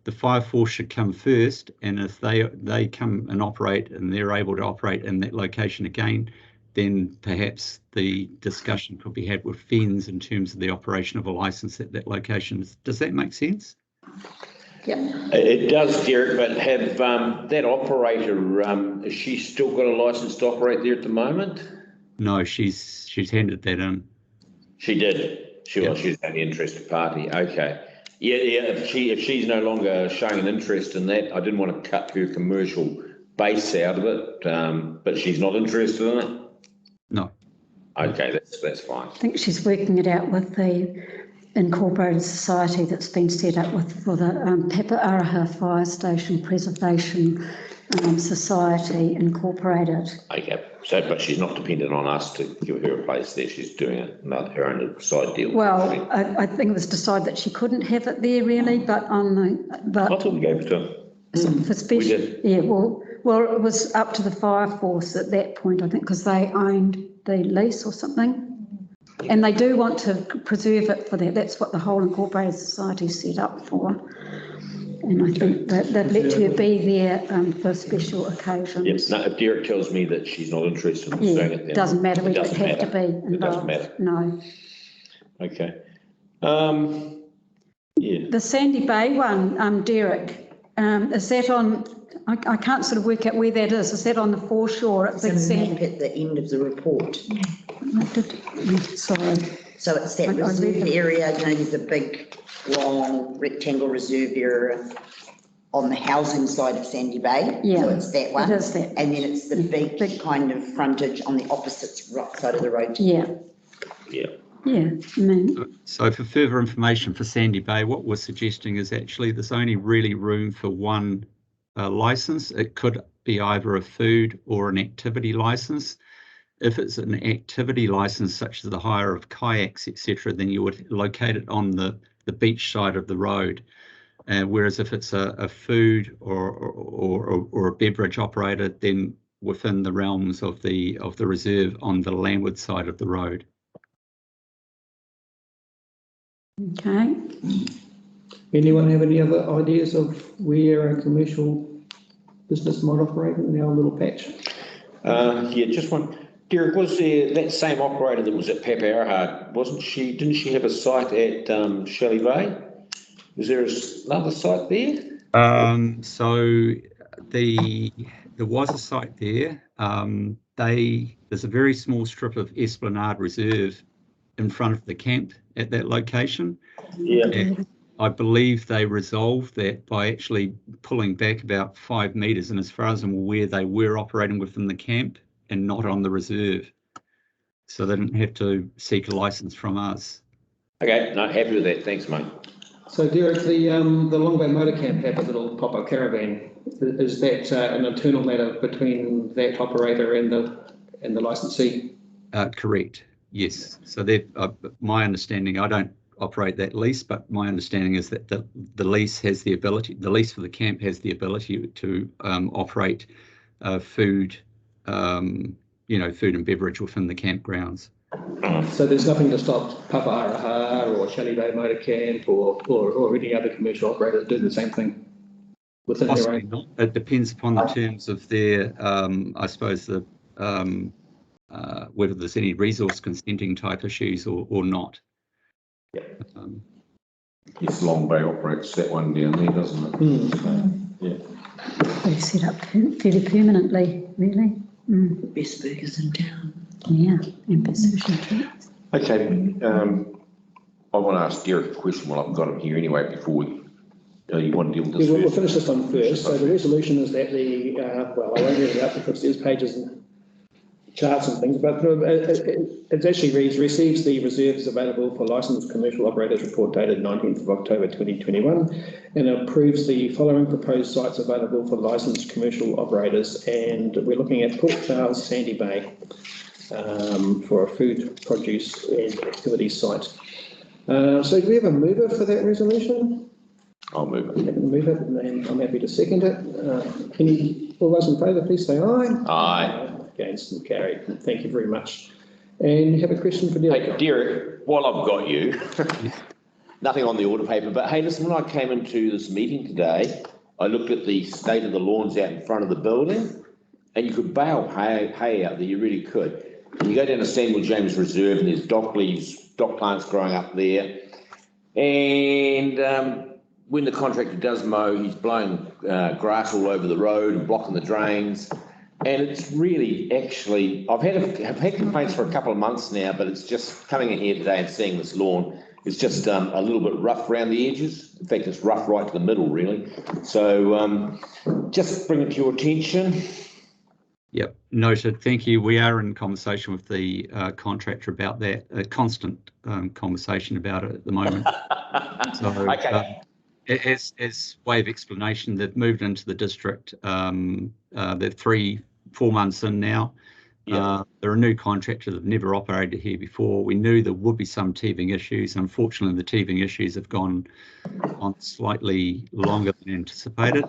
the fire force should come first, and if they come and operate and they're able to operate in that location again, then perhaps the discussion could be had with FENS in terms of the operation of a license at that location. Does that make sense? Yeah. It does, Derek, but have that operator, has she still got a license to operate there at the moment? No, she's handed that in. She did. She was the only interested party. Okay. Yeah. If she's no longer showing an interest in that, I didn't want to cut her commercial base out of it, but she's not interested in it. No. Okay, that's fine. I think she's working it out with the incorporated society that's been set up for the Papa-Araha Fire Station Preservation Society Incorporated. Okay, so but she's not dependent on us to give her a place there. She's doing her own side deal. Well, I think it was decided that she couldn't have it there really, but I thought we gave it to her. For special, We did. yeah. Well, it was up to the fire force at that point, I think, because they owned the lease or something. And they do want to preserve it for that. That's what the whole incorporated society is set up for. And I think that they've let her be there for special occasions. Yes. No, if Derek tells me that she's not interested in doing it, then it doesn't matter. We don't have matter. to be involved. It doesn't matter. No. Okay. Yeah. The Sandy Bay one, Derek, is that on? I can't sort of work out where that is. Is that on the foreshore at Big It's a Sandy? map at the end of the report. Sorry. So it's that reserve area, you know, there's a big, long rectangle reserve area on the housing side of Sandy Bay. Yeah, so it's that one. it is that. And then it's the big kind of frontage on the opposite right side of the road. Yeah. Yeah. Yeah, I mean, So for further information for Sandy Bay, what we're suggesting is actually there's only really room for one license. It could be either a food or an activity license. If it's an activity license, such as the hire of kayaks, etc., then you would locate it on the beach side of the road. Whereas if it's a food or a beverage operator, then within the realms of the reserve on the landward side of the road. okay. Anyone have any other ideas of where a commercial business might operate in our little patch? Yeah, just one. Derek, was there that same operator that was at Papa-Araha, didn't she have a site at Shelley Bay? Was there another site there? So there was a site there. There's a very small strip of Esplanade Reserve in front of the camp at that location. Yeah. And I believe they resolved that by actually pulling back about 5 metres, and as far as I'm aware, they were operating within the camp and not on the reserve. So they didn't have to seek a licence from us. Okay, no, happy with that. Thanks, mate. So Derek, the Long Bay Motor Camp have a little pop-up caravan. Is that an internal matter between that operator and the licensee? Correct. Yes. So my understanding, I don't operate that lease, but my understanding is that the lease has the ability, the lease for the camp has the ability to operate food, food and beverage within the campgrounds. So there's nothing to stop Papa-Araha or Shelley Bay Motor Camp or any other commercial operator doing the same thing within their Possibly own? not. It depends upon the terms of their, I suppose, whether there's any resource consenting type issues or not. Yep. Yes, Long Bay operates that one down there, doesn't it? Yeah. They've set up fairly permanently, really. The best burgers in town. Yeah, and position. Okay. I want to ask Derek a question while I've got him here anyway before we. You want to deal with this We'll first? finish this one first. So the resolution is that I won't read it out because there's pages and charts and things, but it actually reads, receives the reserves available for licensed commercial operators report dated 19th of October 2021 and approves the following proposed sites available for licensed commercial operators, and we're looking at Port Charles, Sandy Bay for a food, produce and activity site. So do we have a mover for that resolution? I'll move it. Move it, and then I'm happy to second it. All those in favour, please say aye. Aye. Against and carried. Thank you very much. And you have a question for Derek? Hey, Derek, while I've got you, nothing on the order paper, but hey, listen, when I came into this meeting today, I looked at the state of the lawns out in front of the building, and you could bale hay out there, you really could. And you go down to Samuel James Reserve, and there's dock plants growing up there. And when the contractor does mow, he's blowing grass all over the road and blocking the drains. And it's really actually, I've had complaints for a couple of months now, but it's just coming in here today and seeing this lawn. It's just a little bit rough around the edges. In fact, it's rough right to the middle, really. So just bring it to your attention. Yep, noted. Thank you. We are in conversation with the contractor about that, a constant conversation about it at the moment. So, okay. As way of explanation, they've moved into the district. They're 3-4 months in now. Yeah. They're a new contractor. They've never operated here before. We knew there would be some teething issues. Unfortunately, the teething issues have gone on slightly longer than anticipated.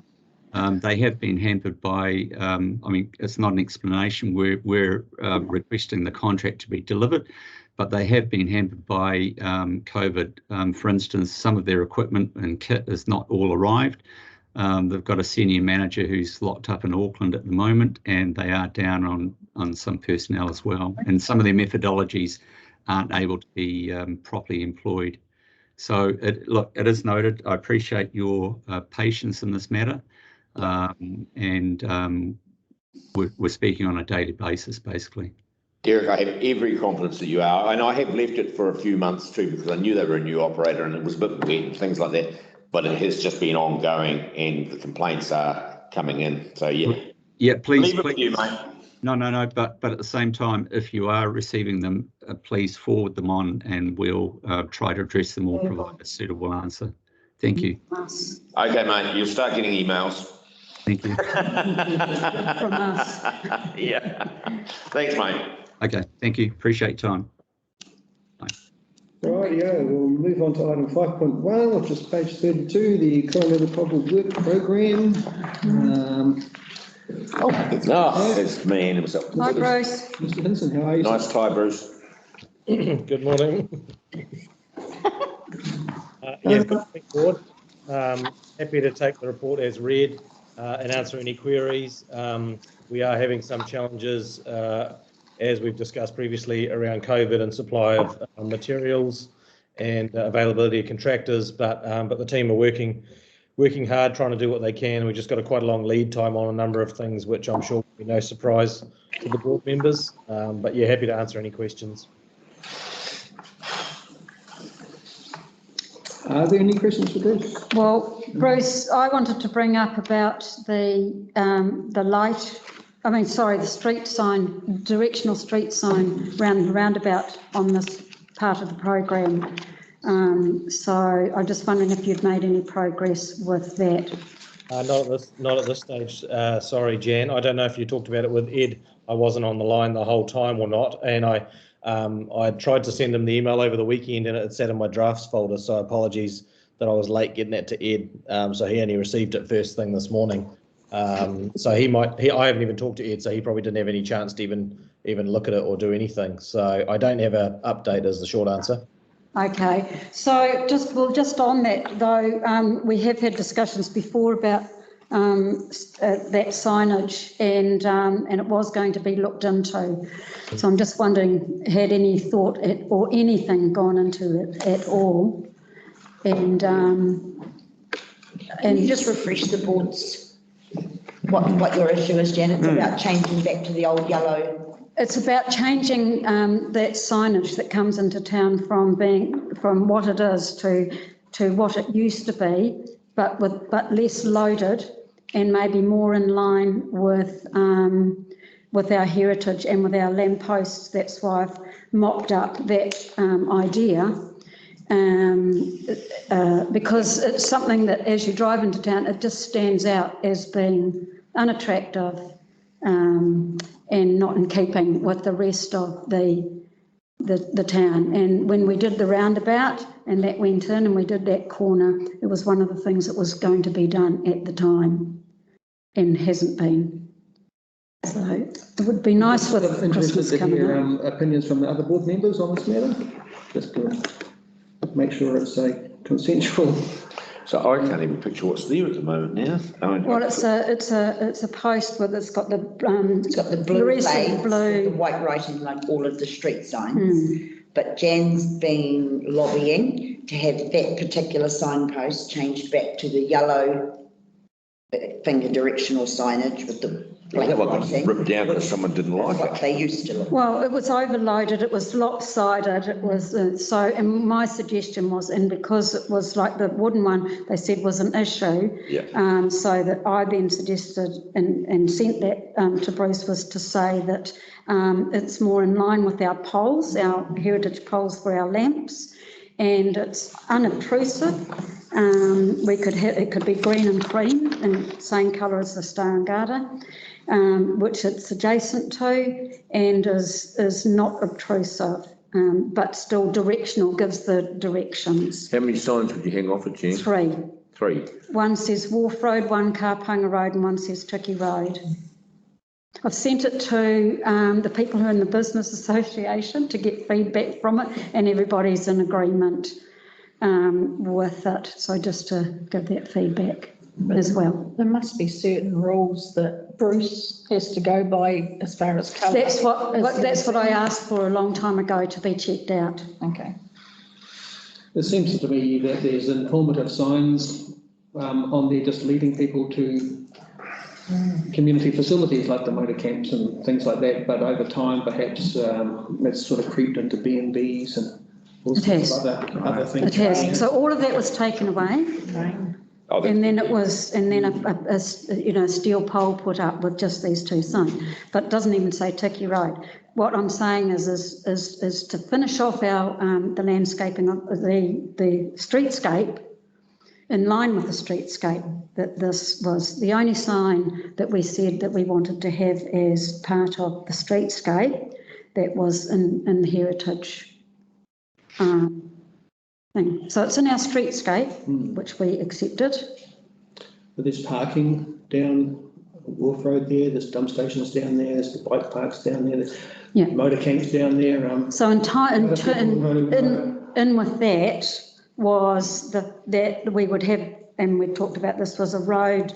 They have been hampered by, I mean, it's not an explanation. We're requesting the contract to be delivered, but they have been hampered by COVID. For instance, some of their equipment and kit is not all arrived. They've got a senior manager who's locked up in Auckland at the moment, and they are down on some personnel as well. And some of their methodologies aren't able to be properly employed. So, look, it is noted. I appreciate your patience in this matter. We're speaking on a daily basis, basically. Derek, I have every confidence that you are, and I have left it for a few months too, because I knew they were a new operator and it was a bit wet and things like that, but it has just been ongoing and the complaints are coming in. So yeah, please. Leave it with you, mate. No, but at the same time, if you are receiving them, please forward them on and we'll try to address them or provide a suitable answer. Thank you. Okay, mate, you'll start getting emails. Thank you. From us. Yeah. Thanks, mate. Okay, thank you. Appreciate your time. Rightio, we'll move on to item 5.1, which is page 32, the Coromandel-Colville work programme. It's me and himself. Hi, Bruce. Mr. Hinson, how are you? Nice tie, Bruce. Good morning. Yes, good morning, board. Happy to take the report as read and answer any queries. We are having some challenges, as we've discussed previously, around COVID and supply of materials and availability of contractors, but the team are working hard, trying to do what they can. We've just got quite a long lead time on a number of things, which I'm sure will be no surprise to the board members. But yeah, happy to answer any questions. Are there any questions for Bruce? Well, Bruce, I wanted to bring up about the street sign, directional street sign round the roundabout on this part of the program. So I'm just wondering if you've made any progress with that. Not at this stage. Sorry, Jan. I don't know if you talked about it with Ed. I wasn't on the line the whole time or not, and I tried to send him the email over the weekend and it sat in my drafts folder, so apologies that I was late getting that to Ed. So he only received it first thing this morning. So I haven't even talked to Ed, so he probably didn't have any chance to even look at it or do anything. So I don't have an update is the short answer. Okay, so just on that though, we have had discussions before about that signage and it was going to be looked into. So I'm just wondering, had any thought or anything gone into it at all? And Can you just refresh the boards what your issue is, Jan? It's about changing back to the old yellow. It's about changing that signage that comes into town from what it is to what it used to be, but less loaded and maybe more in line with our heritage and with our lampposts. That's why I've mocked up that idea, because it's something that as you drive into town, it just stands out as being unattractive and not in keeping with the rest of the town. And when we did the roundabout and that went in and we did that corner, it was one of the things that was going to be done at the time and hasn't been. So it would be nice with Interested Christmas to coming hear up. opinions from the other board members on this matter, just to make sure it's a consensual. So I can't even picture what's there at the moment now. Well, it's a post with, it's got the, It's got the blue fluorescent plates, the blue. white writing like all of the street signs. But Jan's been lobbying to have that particular signpost changed back to the yellow finger directional signage with the black That one got writing. ripped down because someone didn't like What it. they used to look. Well, it was overloaded, it was lopsided, it was, and my suggestion was, and because it was like the wooden one, they said was an issue. Yeah. So that I then suggested and sent that to Bruce, was to say that it's more in line with our poles, our heritage poles for our lamps, and it's unobtrusive. It could be green and cream, and same colour as the Star and Garter, which it's adjacent to, and is not obtrusive, but still directional, gives the directions. How many signs would you hang off it, Jen? 3. 3. One says Wharf Road, one Kapanga Road, and one says Tricky Road. I've sent it to the people who are in the Business Association to get feedback from it, and everybody's in agreement with it. So just to give that feedback as well. There must be certain rules that Bruce has to go by as far as colour. That's what I asked for a long time ago, to be checked out. Okay. It seems to me that there's informative signs on there just leading people to community facilities like the motor camps and things like that, but over time perhaps it's sort of creeped into B&Bs and all sorts of other things. It has. So all of that was taken away. Right. And then a steel pole put up with just these 2 signs, but it doesn't even say Tiki Road. What I'm saying is to finish off our the landscaping of the streetscape in line with the streetscape, that this was the only sign that we said that we wanted to have as part of the streetscape that was in the heritage thing. So it's in our streetscape, which we accepted. But there's parking down Wharf Road there, there's dump stations down there, there's the bike parks down there, there's motor camps down there. So in with that was that we would have, and we talked about this, was a road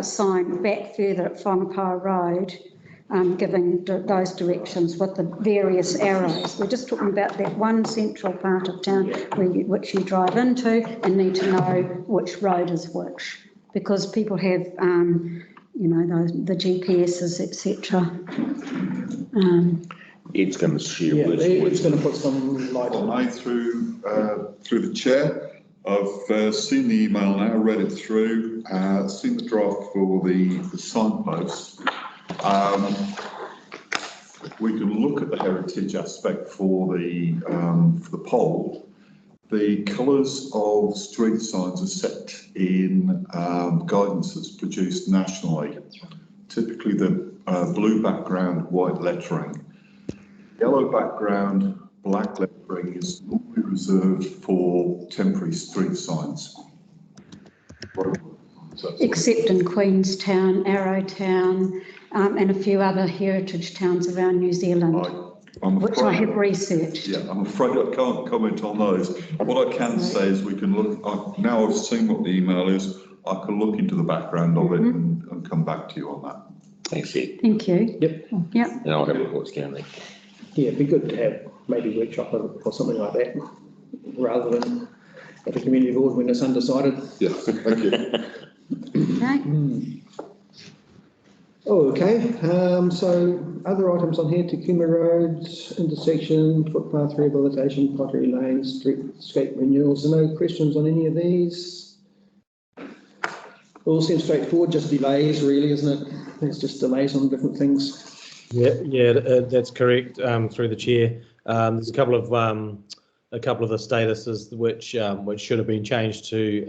sign back further at Whangapoua Road, giving those directions with the various arrows. We're just talking about that one central part of town which you drive into and need to know which road is which, because people have, the GPSs, etc. Ed's going to share Ed's going to put some light on I, through the chair, I've seen the email now, read it through, seen the draft for the signposts. We can look at the heritage aspect for the pole. The colours of street signs are set in guidance that's produced nationally. Typically the blue background, white lettering. Yellow background, black lettering is normally reserved for temporary street signs. Except in Queenstown, Arrowtown, and a few other heritage towns around New Zealand, which I have researched. Yeah, I'm afraid I can't comment on those. What I can say is we can look, now I've seen what the email is, I can look into the background of it and come back to you on that. Thanks, Ed. Thank you. Yep. Yep. And I'll have reports down there. Yeah, it'd be good to have maybe a workshop or something like that, rather than at a community board when it's undecided. Yeah, thank you. Okay. So other items on here: Takuma Road, intersection, footpath rehabilitation, pottery lane, streetscape renewals. No questions on any of these? All seems straightforward, just delays really, isn't it? There's just delays on different things. Yeah, that's correct. Through the chair, there's a couple of the statuses which should have been changed to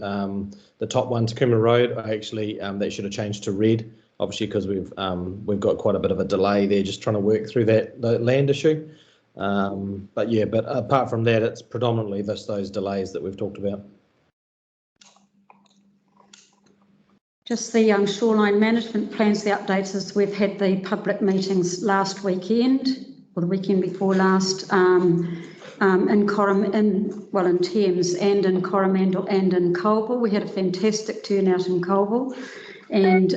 the top one, Takuma Road. Actually, that should have changed to red, obviously because we've got quite a bit of a delay there, just trying to work through that land issue. But apart from that, it's predominantly those delays that we've talked about. Just the shoreline management plans, the updates is we've had the public meetings last weekend, or the weekend before last, in Thames and in Coromandel and in Colville. We had a fantastic turnout in Colville and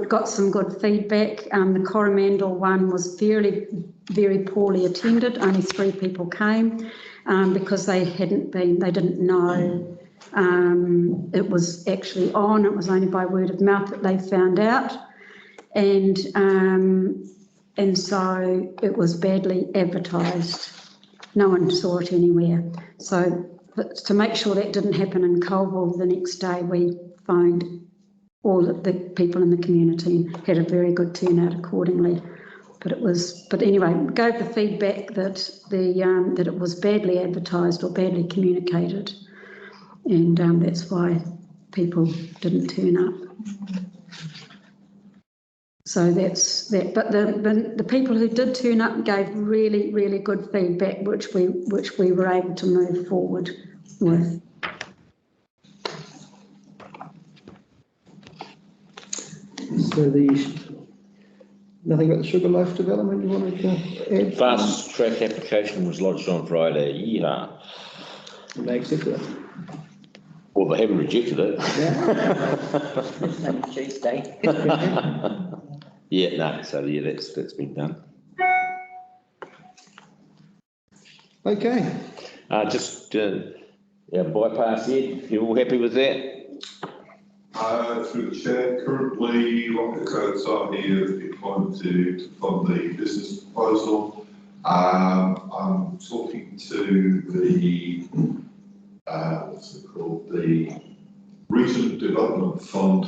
got some good feedback. The Coromandel one was very, very poorly attended. Only 3 people came because they didn't know it was actually on. It was only by word of mouth that they found out, and so it was badly advertised. No one saw it anywhere. So to make sure that didn't happen in Colville, the next day we phoned all of the people in the community and had a very good turnout accordingly. But anyway, gave the feedback that that it was badly advertised or badly communicated. And that's why people didn't turn up. So that's that. But the people who did turn up gave really, really good feedback, which we were able to move forward with. So nothing about the Sugarloaf development you wanted to add? Fast track application was lodged on Friday. Yeah. And they accepted it. Well, they haven't rejected it. It's only Tuesday. Yeah, no, so yeah, that's been done. Okay. Bypass Ed, you all happy with that? Through the chair, currently what the codes are here declined to fund the business proposal. I'm talking to the what's it called? The Regional Development Fund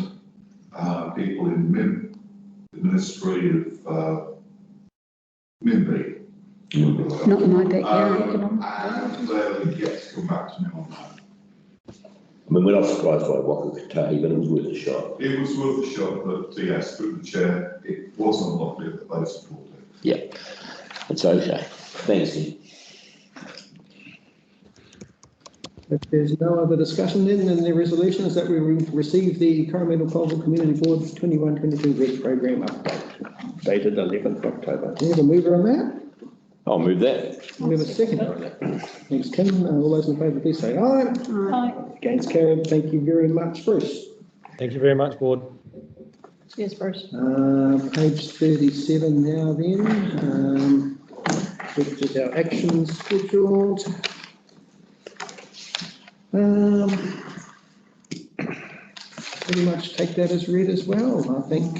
people in MIM, the Ministry of MIMB. Not in my backyard. And they'll get to come back to me on that. I mean, we're not surprised by what we could take, but it was worth a shot. It was worth a shot, but yes, through the chair, it was unlikely that they supported it. Yeah, it's okay. Thanks, Ed. If there's no other discussion then the resolution is that we receive the Coromandel-Colville Community Board 21-22 RED Program update, dated 11th October. Do you have a mover on that? I'll move that. We have a second on that. Thanks, Kim. All those in favour, please say aye. Aye. Against, carried. Thank you very much, Bruce. Thank you very much, Board. Cheers, Bruce. Page 37 now then, which is our action scheduled. Pretty much take that as read as well, I think.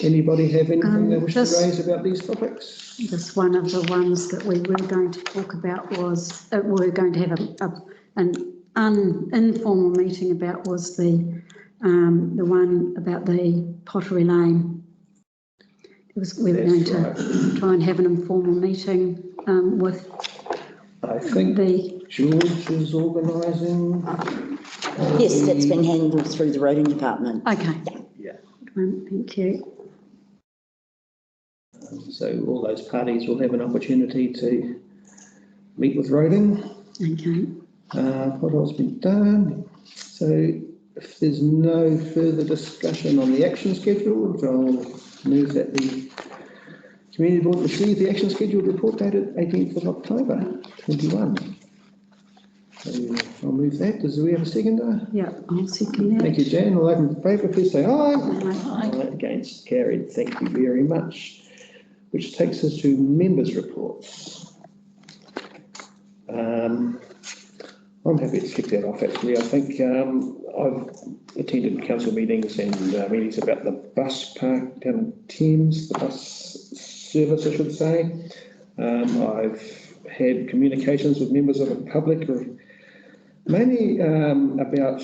Anybody have anything they wish to raise about these topics? Just one of the ones that we were going to talk about was, we're going to have an informal meeting about was the one about the Pottery Lane. We were going to try and have an informal meeting with. I think George is organising. Yes, that's been handled through the roading department. Okay. Yeah. Thank you. So all those parties will have an opportunity to meet with roading. Okay. Potholes been done. So if there's no further discussion on the action schedule, I'll move that the Community Board receive the action schedule report dated 18th of October 21. So I'll move that. Does we have a seconder? Yeah, I'll second that. Thank you, Jan. All those in favour, please say aye. Aye. Against, carried. Thank you very much. Which takes us to members' reports. I'm happy to kick that off actually. I think I've attended council meetings and meetings about the bus park down in Thames, the bus service I should say. I've had communications with members of the public, mainly about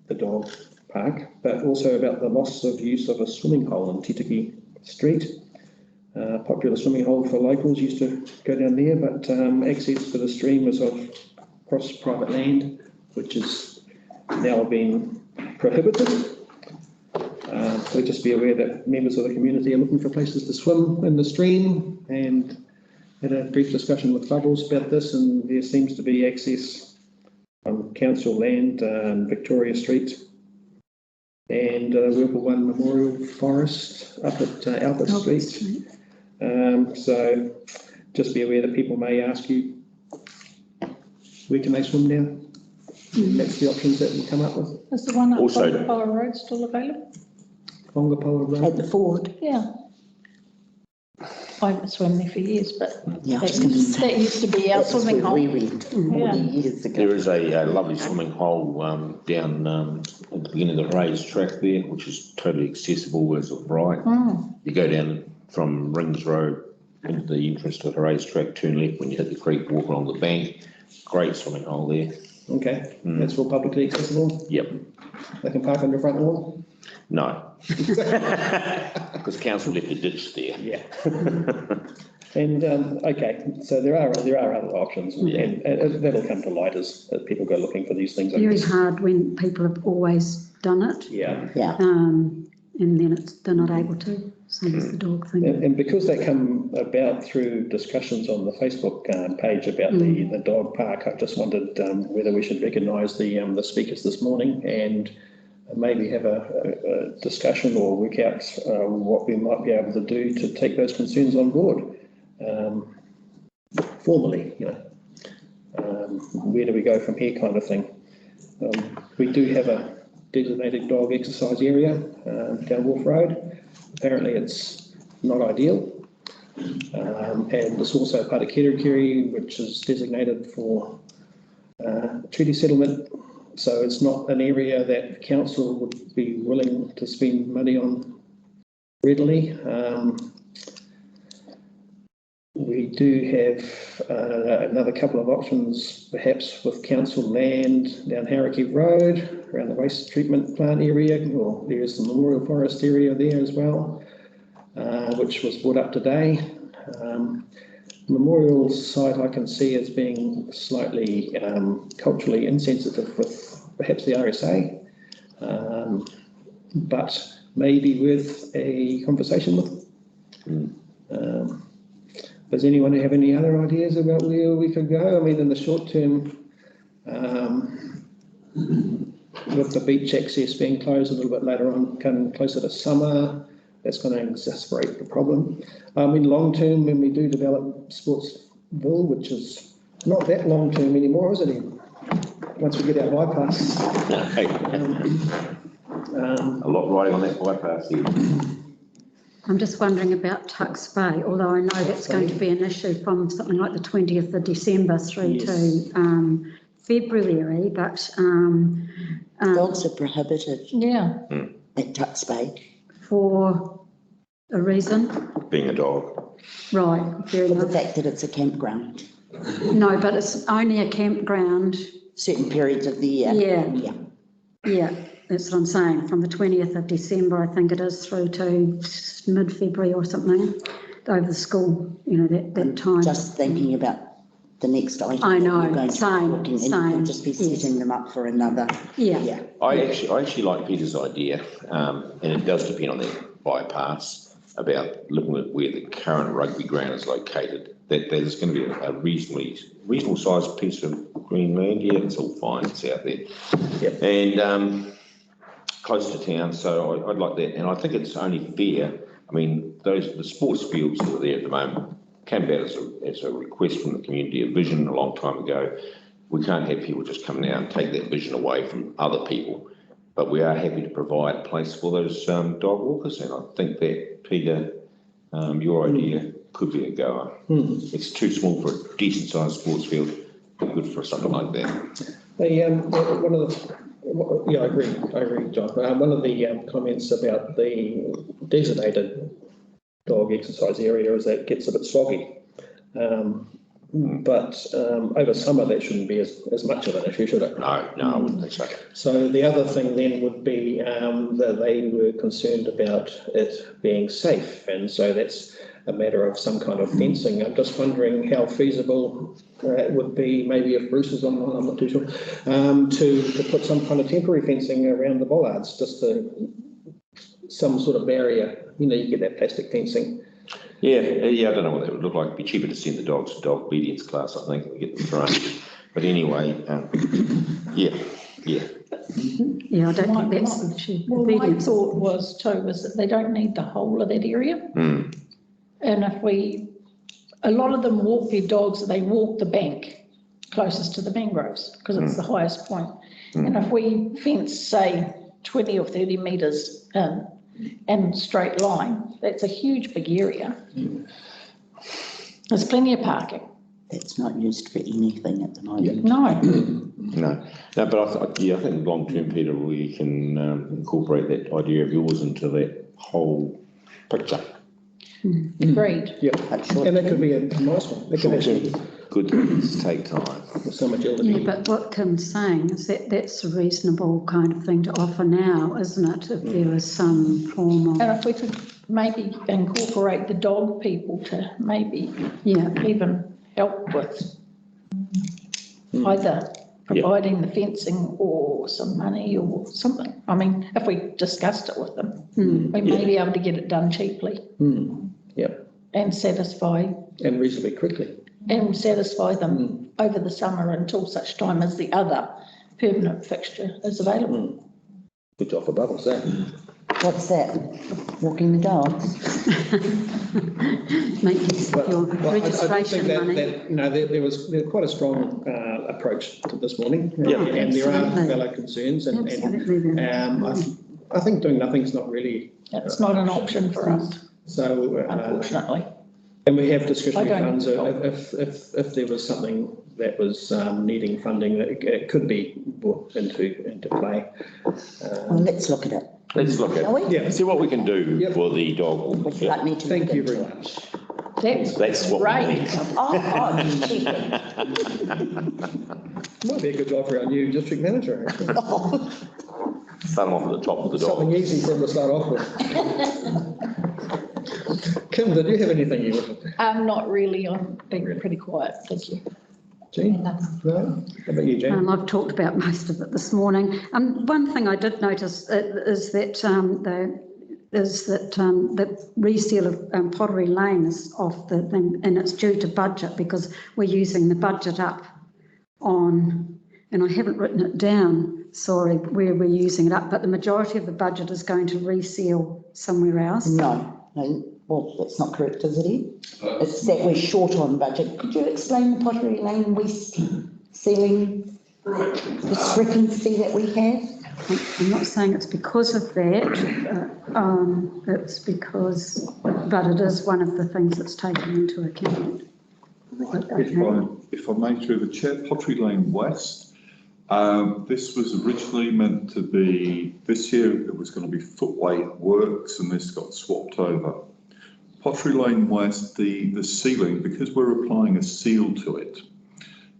the dog park, but also about the loss of use of a swimming hole in Titiki Street. Popular swimming hole for locals, used to go down there, but access to the stream is across private land, which is now being prohibited. So just be aware that members of the community are looking for places to swim in the stream, and had a brief discussion with Bubbles about this, and there seems to be access on council land, Victoria Street, and Whangapoua Memorial Forest up at Albert Street. So just be aware that people may ask you, where can they swim now? That's the options that we come up with. Is the one up Also- Whangapoua Road still available? Whangapoua Road. At the Ford. Yeah. I haven't swum there for years, but Yeah, I was that gonna say, that used to be our that's swimming where hole. we went 40 years ago. There is a lovely swimming hole down at the beginning of the raised track there, which is totally accessible as of right. You go down from Rings Road into the entrance to the raised track, turn left when you hit the creek, walk along the bank. Great swimming hole there. Okay, that's all publicly accessible? Yep. They can park on your front lawn? No. Because council left a ditch there. Yeah. And, okay, so there are other options, and that'll come to light as people go looking for these things. Very hard when people have always done it. Yeah. Yeah. And then they're not able to, same as the dog thing. And because they come about through discussions on the Facebook page about the dog park, I just wondered whether we should recognise the speakers this morning and maybe have a discussion or work out what we might be able to do to take those concerns on board formally, where do we go from here kind of thing. We do have a designated dog exercise area down Wharf Road. Apparently it's not ideal. And it's also part of Kerikeri, which is designated for treaty settlement. So it's not an area that council would be willing to spend money on readily. We do have another couple of options, perhaps with council land down Hauraki Road, around the waste treatment plant area, or there's the Memorial Forest area there as well, which was brought up today. Memorial site I can see as being slightly culturally insensitive with perhaps the RSA, but maybe worth a conversation with. Does anyone have any other ideas about where we could go? I mean, in the short term, with the beach access being closed a little bit later on, coming closer to summer, that's going to exacerbate the problem. In long term, when we do develop Sportsville, which is not that long term anymore, is it? Once we get our bypass. A lot riding on that bypass here. I'm just wondering about Tucks Bay, although I know that's going to be an issue from something like the 20th of December through to February, but... dogs are prohibited. Yeah. At Tucks Bay. For a reason? Being a dog. Right, fair For enough. the fact that it's a campground. No, but it's only a campground. Certain periods of the year. Yeah. Yeah, that's what I'm saying, from the 20th of December, I think it is, through to mid-February or something, over the school, that time. Just thinking about the next item. I know, you're going to be same, looking, and same, you'll just be setting them up for another. Yeah. I actually like Peter's idea, and it does depend on that bypass, about looking at where the current rugby ground is located. That there's going to be a reasonable sized piece of green land. Yeah, it's all fine. It's out there. Yep. And close to town, so I'd like that. And I think it's only fair. I mean, the sports fields that are there at the moment came about as a request from the community, a vision a long time ago. We can't have people just come now and take that vision away from other people, but we are happy to provide a place for those dog walkers. And I think that, Peter, your idea could be a goer. It's too small for a decent sized sports field, but good for something like that. I agree, John. One of the comments about the designated dog exercise area is that it gets a bit soggy. But over summer, that shouldn't be as much of an issue, should it? No, I wouldn't think so. So the other thing then would be that they were concerned about it being safe, and so that's a matter of some kind of fencing. I'm just wondering how feasible it would be, maybe if Bruce is online, I'm not too sure, to put some kind of temporary fencing around the bollards, just some sort of barrier. You get that plastic fencing. Yeah, I don't know what that would look like. It'd be cheaper to send the dogs to dog obedience class, I think, and get them thrown. But anyway, yeah. Yeah, I don't think that's the issue. Well, my thought was that they don't need the whole of that area. Mm. And a lot of them walk their dogs, they walk the bank closest to the mangroves because it's the highest point. And if we fence, say, 20 or 30 metres in straight line, that's a huge big area. There's plenty of parking. That's not used for anything at the moment. No. No, but I think long term, Peter, we can incorporate that idea of yours into that whole picture. Agreed. Yeah, and that could be a nice one. That could actually good things take time. There's so much Yeah, elderly. but what Kim's saying is that that's a reasonable kind of thing to offer now, isn't it? If there is some form of. And if we could maybe incorporate the dog people to maybe even help with either providing the fencing or some money or something. I mean, if we discussed it with them, we may be able to get it done cheaply. And satisfy. And reasonably quickly. And satisfy them over the summer until such time as the other permanent fixture is available. Good job for Bubbles, that. What's that? Walking the dogs? Make use of your registration money. There was quite a strong approach to this morning. And there are fellow concerns. And I think doing nothing's not really. It's not an option for us. So, unfortunately. And we have discretionary funds. If there was something that was needing funding, that it could be brought into play. Well, let's look at it. Let's look at it. Yeah. See what we can do for the dog. Would you like me to? Thank you very much. That's what we need. Might be a good job for our new district manager. Start off at the top of the dog. Something easy for him to start off with. Kim, did you have anything you wanted to? Not really. I'm being pretty quiet. Thank you. Jean? No? How about you, Jean? I've talked about most of it this morning. One thing I did notice is that the reseal of Pottery Lane is off the thing, and it's due to budget because we're using the budget up on, and I haven't written it down, sorry, where we're using it up, but the majority of the budget is going to reseal somewhere else. No, well, that's not correct, is it? It's that we're short on budget. Could you explain the Pottery Lane West ceiling discrepancy that we have? I'm not saying it's because of that, it's because, but it is one of the things that's taken into account. Right, if I may through the chair, Pottery Lane West, this was originally meant to be, this year it was going to be footway works and this got swapped over. Pottery Lane West, the ceiling, because we're applying a seal to it,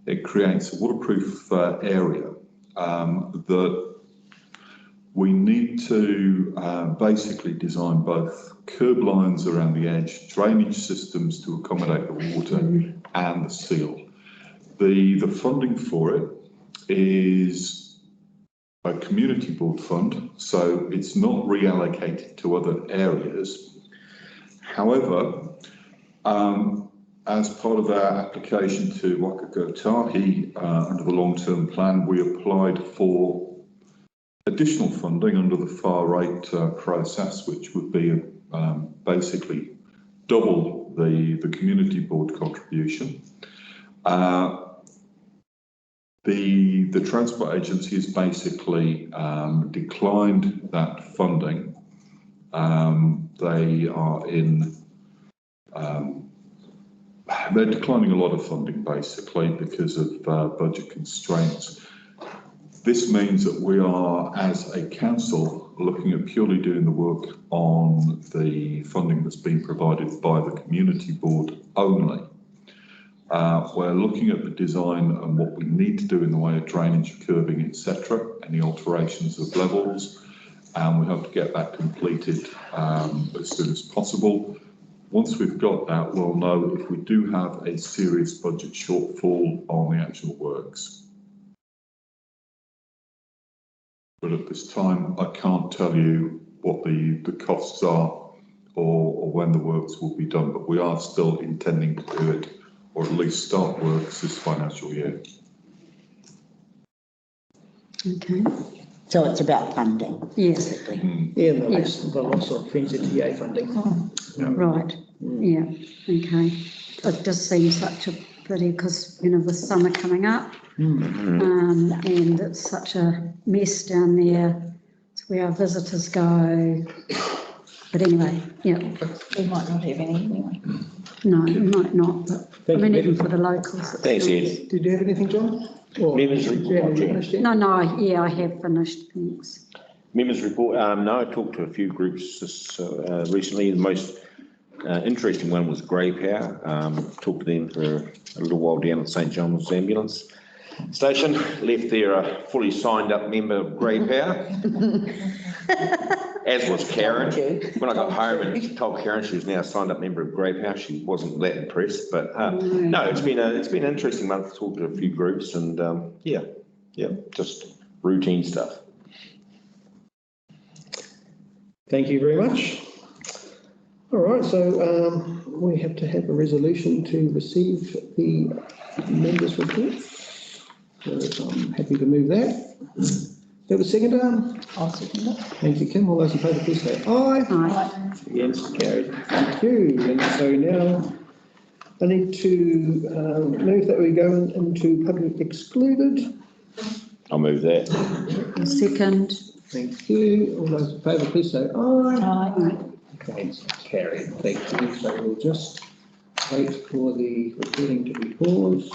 it creates a waterproof area that we need to basically design both curb lines around the edge, drainage systems to accommodate the water and the seal. The funding for it is a community board fund, so it's not reallocated to other areas. However, as part of our application to Whangapoua under the long-term plan, we applied for additional funding under the far right process, which would be basically double the community board contribution. The Transport Agency has basically declined that funding. They are they're declining a lot of funding basically because of budget constraints. This means that we are, as a council, looking at purely doing the work on the funding that's been provided by the community board only. We're looking at the design and what we need to do in the way of drainage, curbing, etc., any alterations of levels, and we hope to get that completed as soon as possible. Once we've got that, we'll know if we do have a serious budget shortfall on the actual works. But at this time, I can't tell you what the costs are or when the works will be done, but we are still intending to do it, or at least start works this financial year. Okay, So it's about funding. yes, basically. Yeah, the loss of Friends TA funding. right, yeah, okay. It just seems such a pity because, you know, with summer coming up, and it's such a mess down there. It's where our visitors go. But anyway, yeah, We might not have any anyway. no, it might not, but I Thank mean, you, even Betty. for the locals. it's Thanks, not- Ed. Did you have anything, John? Or- Members Did you have anything report, finished yet? No, yeah, I have finished, thanks. Members report, no, I talked to a few groups this, recently. The most interesting one was Whangapoua. Talked to them for a little while down at St John's Ambulance Station. Left there a fully signed up member of Whangapoua. As was Karen. When I got home and told Karen she was now a signed up member of Whangapoua, she wasn't that impressed. But no, it's been an interesting month to talk to a few groups and yeah, just routine stuff. Thank you very much. All right, so we have to have a resolution to receive the members' reports. So I'm happy to move that. Do you have a seconder? I'll second it. Thank you, Kim. All those in favour, please say aye. Aye. Against, carried. Thank you. And so now I need to move that we go into public excluded. I'll move that. Second. Thank you. All those in favour, please say aye. Aye. Against, carried. Thank you. So we'll just wait for the recording to be paused.